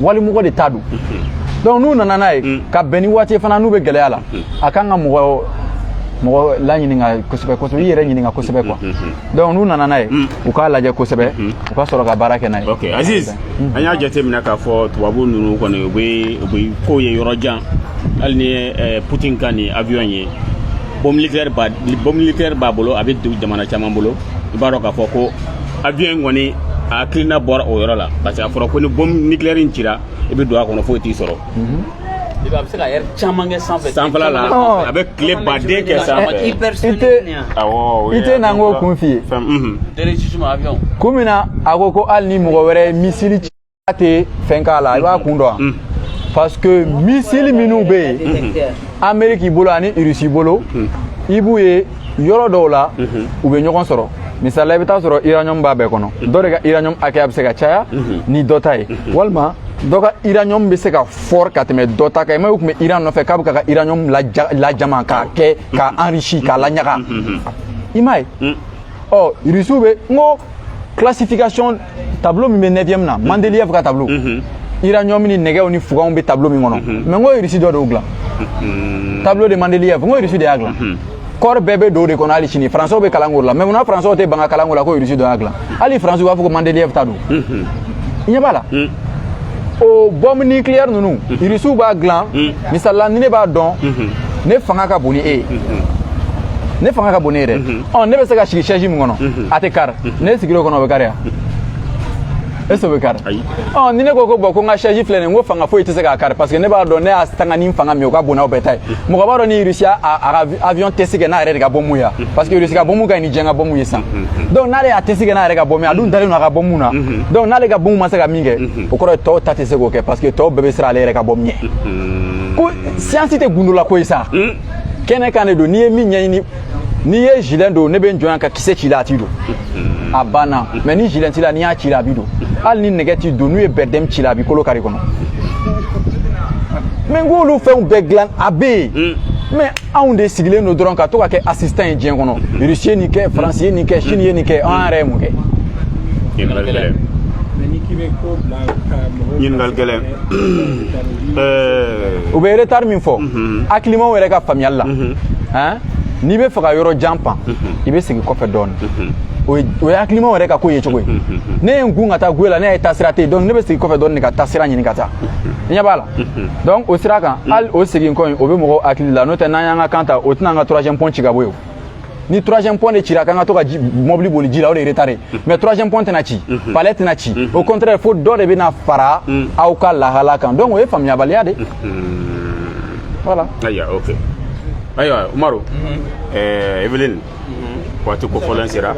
walimɔgɔ de t'a don donc n'u nana n'a ye ka bɛn ni waati ye fana n'u bɛ gɛlɛya la a kan ka mɔgɔ laɲininka kosɛbɛ i yɛrɛ ɲininka kosɛbɛ quoi donc n'u nana n'a ye u k'a lajɛ kosɛbɛ u ka sɔrɔ ka baara kɛ n'a ye. ok Aziz an y'a jateminɛ k'a fɔ tubabu ninnu kɔni u bɛ kow ye yɔrɔ jan hali ni Putin ka nin avion ye bombe militaire b'a bolo a bɛ jamana caman bolo i b'a dɔn k'a fɔ ko avion in kɔni a hakilina bɔra o yɔrɔ la parce que a fɔra ko ni bombe nucléaire in cira i bɛ don a kɔnɔ foyi t'i sɔrɔ. a bɛ se ka heure caman kɛ sanfɛla la a bɛ tile baden kɛ sanfɛ i tɛ na n k'o kun f'i ye kun min na a ko hali ni mɔgɔ wɛrɛ ye misili ci a tɛ fɛn k'a la i b'a kun dɔn wa parce que misili minnu bɛ yen Amérique bolo ani Russie bolo i b'u ye yɔrɔ dɔw la u bɛ ɲɔgɔn sɔrɔ misali la i bɛ taa sɔrɔ uranium b'a bɛɛ kɔnɔ dɔ de ka uranium hakɛya bɛ se ka caya ni dɔ ta ye walima dɔ ka uranium bɛ se ka fort ka tɛmɛ dɔ ta kan i ma ye u tun bɛ Iran nɔfɛ k'a bɛ ka uranium lajama k'a kɛ k'a enrichi k'a laɲaga i m'a ye Russiw bɛ n ko classification tableau min bɛ 9e na Mendeleev ka tableau uranium ni nɛgɛw ni fuganw bɛ tableau min kɔnɔ mais n ko Russie dɔ de y'o dilan tableau de Mendeleev n ko Russie de y'a dilan corps bébé do de kɔnɔ hali sini français bɛ kalan k'o la mais munna français tɛ ban ka kalan k'o la ko Russie dɔ y'a dilan hali français b'a fɔ ko Mendeleev ta don i ɲɛ b'a la o bombe nucléaire ninnu Russie b'a dilan misali la ni ne b'a dɔn ne fanga ka bon ni e ye ne fanga ka bon ne ye dɛ ne bɛ se ka sigi siège min kɔnɔ a tɛ kari ne sigir'o kɔnɔ o bɛ kari wa est-ce que o bɛ kari ni ne ko ko bon ko n ka siège filɛ nin ye n ko fanga foyi tɛ se k'a kari parce que ne b'a dɔn ne y'a tanga ni fanga min ye o ka bon n'aw bɛɛ ta ye mɔgɔ b'a dɔn ni Russie a avion test kɛ n'a yɛrɛ de ka bombe ye parce que Russie ka bombe ka ɲi ni diɲɛ ka bombe ye sisan donc n'ale y'a test kɛ n'a yɛrɛ ka bombe a dun dalen don a ka bombe na donc n'ale ka bombe ma se ka min kɛ o kɔrɔ ye tɔw ta tɛ se k'o kɛ parce que tɔw bɛɛ bɛ siran ale yɛrɛ ka bombe ɲɛ ko science tɛ gundola ko ye sa kɛnɛ kan de don n'i ye min ɲɛɲini n'i ye gilet don ne bɛ n jɔ yan ka kisɛ ci la a t'i don a banna mais ni gilet t'i la n'i y'a ci la a b'i don hali ni nɛgɛ t'i don n'u ye bɛrɛdɛmu ci la a b'i kolo kari kɔnɔ mais n k'olu fɛnw bɛɛ dilan a bɛ yen mais anw de sigilen don dɔrɔn ka to ka kɛ assistant ye diɲɛ kɔnɔ Russie ye nin kɛ France ye nin kɛ Chine ye nin kɛ an yɛrɛ ye mun kɛ. ɲininkali gɛlɛn u bɛ retard min fɔ hakilimaw yɛrɛ ka faamuyali la n'i bɛ fɛ ka yɔrɔ jan pan i bɛ segin kɔfɛ dɔɔnin o ye hakilimaw yɛrɛ ka ko ye cogo ye ne ye n kun ka taa guwe la ne ye taasira tɛ yen donc ne bɛ segin kɔfɛ dɔɔnin de ka taasira ɲini ka taa i ɲɛ b'a la donc o sira kan hali o segin kɔ in o bɛ mɔgɔw hakili la n'o tɛ n'an y'an ka kan ta o tɛna an ka troisième pont ci ka bɔ yen ni troisième pont de cira k'an ka to ka mobili boli ji la o de ye retard ye mais troisième pont tɛna ci palais tɛna ci au contraire fo dɔ de bɛna fara aw ka lahala kan donc o ye faamuyabaliya de voilà. ayiwa Umaru Evelyn waati kofɔlen sera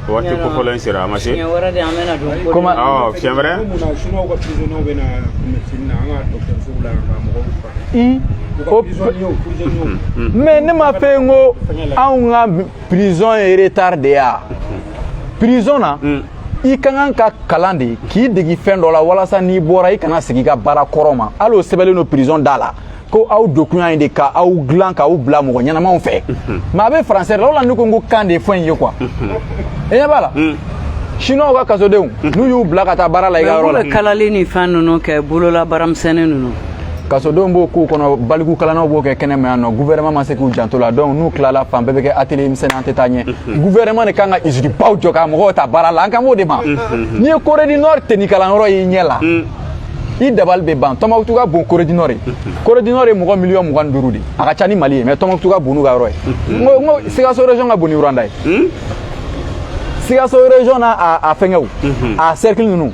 waati kofɔlen sera a ma se fiɲɛ wɛrɛ de an bɛna don comment fiɲɛ wɛrɛ chinois ka prisonniers bɛna médecine na an ka dɔgɔtɔrɔsow la ka mɔgɔw faga mais ne ma fɛ n ko anw ka prison ye retard de ya prison na i ka kan ka kalan de k'i degi fɛn dɔ la walasa n'i bɔra i kana segin i ka baara kɔrɔ ma hali o sɛbɛnlen don prison da la ko aw dokunya in de ka aw dilan k'aw bila mɔgɔ ɲɛnamaw fɛ mais a bɛ français la o la ne ko n ko kan de ye fɛn in ye quoi e ɲɛ b'a la chinois ka kasodenw n'u y'u bila ka taa baara la i ka yɔrɔ la bɛ kalali ni fɛn ninnu kɛ bolola baaramisɛnnin ninnu kasodenw b'o k'u kɔnɔ baliku kalannaw b'o kɛ kɛnɛma yan nɔ gouvernement ma se k'u janto la donc n'u tilala fan bɛɛ bɛ kɛ atelier misɛnnin an tɛ taa ɲɛ gouvernement de kan ka usine baw jɔ ka mɔgɔw ta baara la an kan b'o de ma n'i ye Corée du Nord tenue kalanyɔrɔ y'i ɲɛ la i dabali bɛ ban Tombouctou ka bon Corée du Nord ye Corée du Nord ye mɔgɔ miliyɔn 25 de a ka ca ni Mali ye mais Tombouctou ka bon n'u ka yɔrɔ ye n ko Sikaso région ka bon ni Rwanda ye Sikaso région na a fɛngɛw a cercle ninnu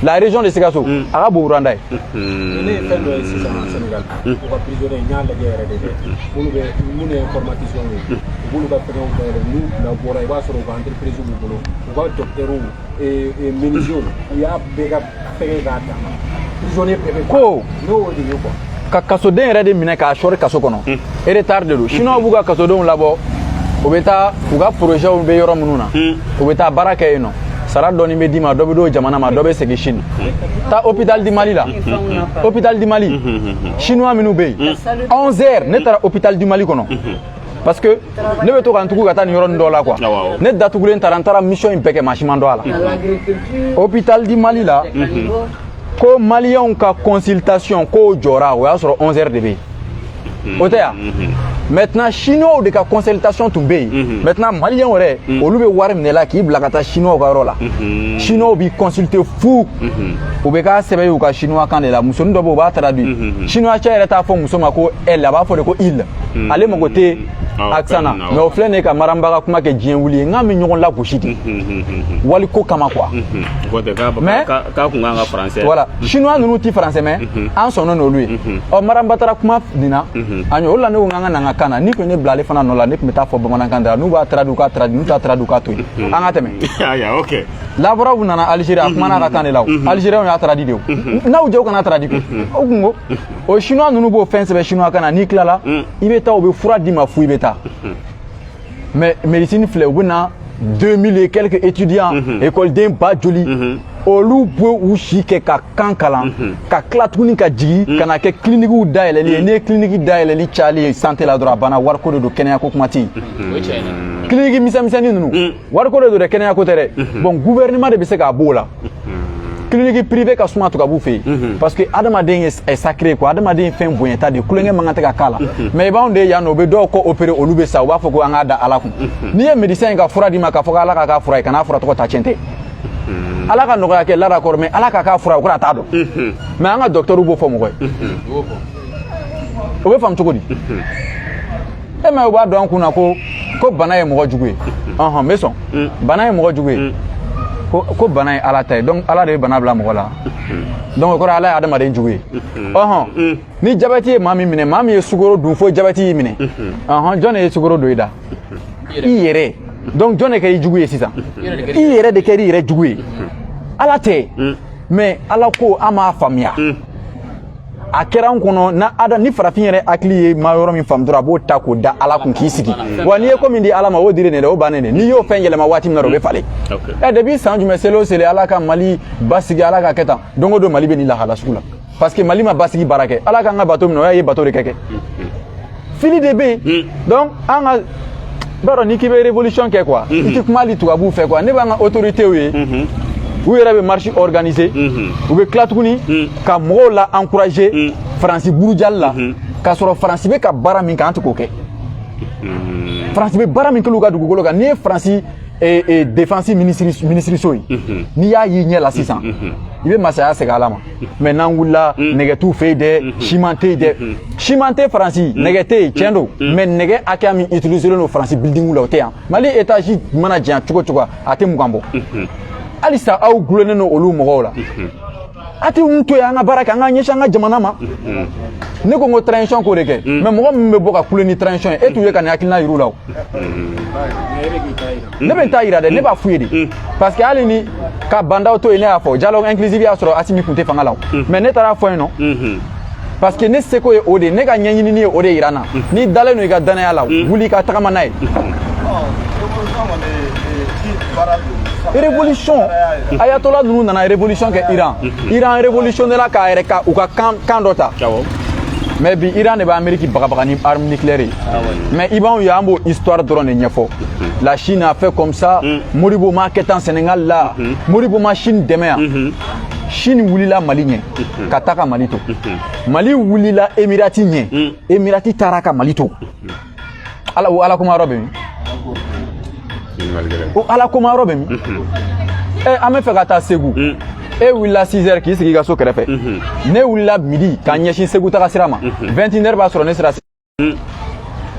la région de Sikaso a ka bon Rwanda ye. ne ye fɛn dɔ ye sisan Sénégal u ka prisonniers n y'a lajɛ yɛrɛ de dɛ minnu ye informaticien ye u b'olu ka fɛngɛw dayɛlɛ n'u bila bɔra i b'a sɔrɔ u ka entreprise b'u bolo u ka docteurs menuisiers u y'a bɛɛ ka fɛngɛ k'a dan prisonnier bɛɛ bɛ ko n'o de ye quoi. ka kasoden yɛrɛ de minɛ k'a sɔri kaso kɔnɔ retard de don chinois b'u ka kasodenw labɔ u bɛ taa u ka projets bɛ yɔrɔ minnu na u bɛ taa baara kɛ yen nɔ sara dɔɔni bɛ d'i ma dɔ bɛ d'o jamana ma dɔ bɛ segin Chine taa hôpital di Mali la hôpital di Mali chinois minnu bɛ yen 11h ne taara hôpital di Mali kɔnɔ parce que ne bɛ to ka n tugu ka taa nin yɔrɔnin dɔ la quoi ne datugulen taara n taara mission in bɛɛ kɛ maa si ma dɔn a la hôpital di Mali la ko maliyɛnw ka consultation k'o jɔra o y'a sɔrɔ 11h de bɛ yen o tɛ yan maintenant chinois de ka consultation tun bɛ yen maintenant maliyɛnw yɛrɛ olu bɛ wari minɛ la k'i bila ka taa chinois ka yɔrɔ la chinois b'i consulter fu u bɛ k'a sɛbɛn y'u ka chinois kan de la musonin dɔ bɛ yen u b'a traduit chinois cɛ yɛrɛ t'a fɔ muso ma ko elle a b'a fɔ de ko il ale mago tɛ accent na mais o filɛ nin ye ka maranbaga kuma kɛ diɲɛ wuli ye n k'an bɛ ɲɔgɔn lagosi de wali ko kama quoi mais k'a kun kan ka français voilà chinois ninnu ti français mais an sɔnnen n'olu ye ɔ maranbatara kuma nin na an ye o de la ne ko n k'an ka na n ka kan na ni tun ye ne bila ale fana nɔ la ne tun bɛ taa fɔ bamanankan de la n'u b'a traduit u k'a traduit n'u t'a traduit u k'a to yen an ka tɛmɛ labɔraw nana Algérie a kumana a ka kan de la o Algériens y'a traduit de o n'aw jɛ u kana traduit ko o kun ko o chinois ninnu b'o fɛn sɛbɛn chinois kan na n'i tilala i bɛ taa u bɛ fura d'i ma fu i bɛ taa mais médecine filɛ u bɛ na 2000 et quelques étudiants écoleden ba joli olu bɛ u si kɛ ka kan kalan ka tila tuguni ka jigin ka na kɛ clinique dayɛlɛli ye n'i ye clinique dayɛlɛli cayali ye santé la dɔrɔn a banna wariko de don kɛnɛyako kuma tɛ yen clinique misɛnmisɛnnin ninnu wariko de don dɛ kɛnɛyako tɛ dɛ bon gouvernement de bɛ se k'a b'o la clinique privée ka suma to ka bu fe parce que adamaden est sacré quoi adamaden fait boyenta de kulenge mangata ka kala mais ba onde ya no be do ko opérer olube sa wa foko anga da ala kun ni ye médecin ka fura di ma ka foka ala ka fura kana fura to ta chente ala ka nogoya ke lara kor mais ala ka fura ko ta do mais anga docteur bo fo mo ko o be fam to ko di e ma ba do an kuna ko bana ye mo jugu mais son bana ye mo jugu ko bana ye ala tay donc ala de bana bla mo la donc ko ala adama de jugu ni jabati mami mine mami ye sugoro du fo jabati mine jone ye sugoro do ida iyere donc jone kay jugu ye sisa iyere de keri ire jugu ala te mais ala ko ama famia a kɛra n kɔnɔ na ada ni farafin yɛrɛ hakili ye ma yɔrɔ min faamu dɔrɔn a b'o ta k'o da ala kun k'i sigi wa n'i ye ko min di ala ma o diri ne dɛ o bannen dɛ n'i y'o fɛn yɛlɛma waati min na o bɛ falen depuis san jumɛn seli o seli ala ka mali basigi ala ka kɛ tan don o don mali bɛ nin lahala sugu la parce que mali ma basigi baara kɛ ala k'an ka bato min na o y'a ye bato de kɛ fili de bɛ yen donc an ka b'a dɔn n'i k'i bɛ révolution kɛ quoi i tɛ kuma hali tubabuw fɛ quoi ne b'an ka autorités ye u yɛrɛ bɛ marche organiser u bɛ tila tuguni ka mɔgɔw la encourager faransi burujali la k'a sɔrɔ faransi bɛ ka baara min kɛ an tɛ k'o kɛ faransi bɛ baara min kɛ u ka dugukolo kan n'i ye faransi défense ministre so ye n'i y'a y'i ɲɛ la sisan i bɛ masaya segin ala ma mais n'an wulila nɛgɛ t'u fɛ yen dɛ siman tɛ yen dɛ siman tɛ faransi nɛgɛ tɛ yen tiɲɛ don mais nɛgɛ hakɛya min utiliser len don faransi building la o tɛ yan mali étage mana janya cogo o cogo a tɛ mugan bɔ. Alisa aw gulonnen no olu mɔgɔw la ati un to an ka baara kɛ an ka ɲɛsin an ka jamana ma ne ko n ko transition ko de kɛ mais mɔgɔ min bɛ bɔ ka kule ni transition ye e t'u ye ka nin hakilina yir'u la o ne bɛ n ta yira dɛ ne b'a f'u ye de parce que hali ni ka bandaw to yen ne y'a fɔ dialogue inclusif y'a sɔrɔ Asimi kun tɛ fanga la o mais ne taara fɔ yen nɔ parce que ne seko ye o de ne ka ɲɛɲinini ye o de yira n na n'i dalen no i ka danaya la wuli i ka tagama n'a ye révolution ayatollah nunu nana révolution kɛ Iran révolutionnera k'a yɛrɛ ka u ka kan dɔ ta mais bi Iran de bɛ Amérique bagabaga ni arme nucléaire mais i b'anw ye an b'o histoire dɔrɔn de ɲɛfɔ la Chine a fait comme ça Modibo m'a kɛ tan Sénégal la Modibo ma Chine dɛmɛ yan Chine wulila Mali ɲɛ ka taa ka Mali to Mali wulila Emirati ɲɛ Emirati taara ka Mali to ala kuma yɔrɔ bɛ min o ala kuma yɔrɔ bɛ min an bɛ fɛ ka taa Segu e wulila 6 heures k'i sigi i ka so kɛrɛfɛ ne wulila midi ka ɲɛsin Segu taga sira ma 21 heures b'a sɔrɔ ne sera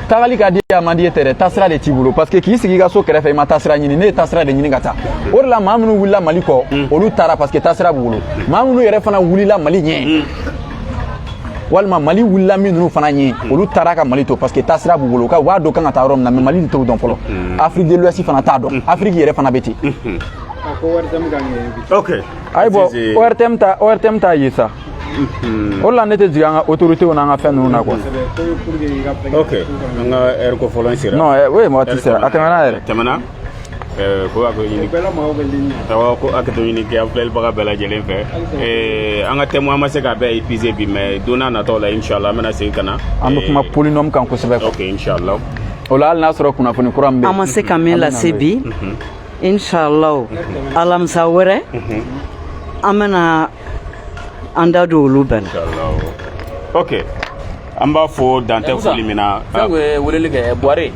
tagali ka di a man di e tɛ dɛ taasira de t'i bolo parce que k'i sigi i ka so kɛrɛfɛ i ma taasira ɲini ne ye taasira de ɲini ka taa o de la maa minnu wulila Mali kɔ olu taara parce que taasira b'u bolo maa minnu yɛrɛ fana wulila Mali ɲɛ walima Mali wulila min ninnu fana ɲɛ olu taara ka Mali to parce que taasira b'u bolo u b'a dɔn kan ka taa yɔrɔ min na mais Mali de t'o dɔn fɔlɔ Afrique de l'Ouest fana t'a dɔn Afrique yɛrɛ fana bɛ ten ayi bɔn ORTM t'a ye sa o la ne tɛ jigin an ka autorités n'an ka fɛn ninnu na quoi ok an ka heure ko fɔlɔ sera non oui waati sera a tɛmɛna yɛrɛ tɛmɛna ko a ko ɲini ko a ka to ɲini kɛ an filɛlibaga bɛɛ lajɛlen fɛ an ka thème an ma se k'a bɛɛ épuiser bi mais don n'a nataw la inchallah an bɛna segin ka na an bɛ kuma polynôme kan kosɛbɛ ok inchallah o la hali n'a sɔrɔ kunnafoni kura min bɛ an ma se ka min lase bi inchallah alamisa wɛrɛ an bɛna an da don olu bɛɛ la ok an b'a fɔ dan tɛ foli min na fɛn ko ye weleli kɛ Buhari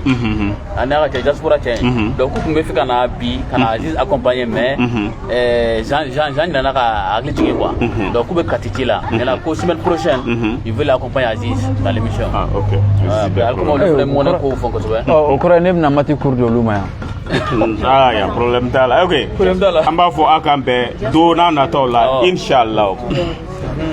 ani a ka cɛ diaspora cɛ donc u tun bɛ fɛ ka na bi ka na Aziz accompagner mais Jean nana ka hakili jigin quoi donc k'u bɛ Kati ci la maintenant ko semaine prochaine ils veulent accompagner Aziz dans l'émission ok ali kuma olu fana mɔnɛ ko fɔ kosɛbɛ o kɔrɔ ye ne bɛna mati cours di olu ma yan ya problème t'a la ok an b'a fɔ a kan bɛɛ don n'a nataw la inchallah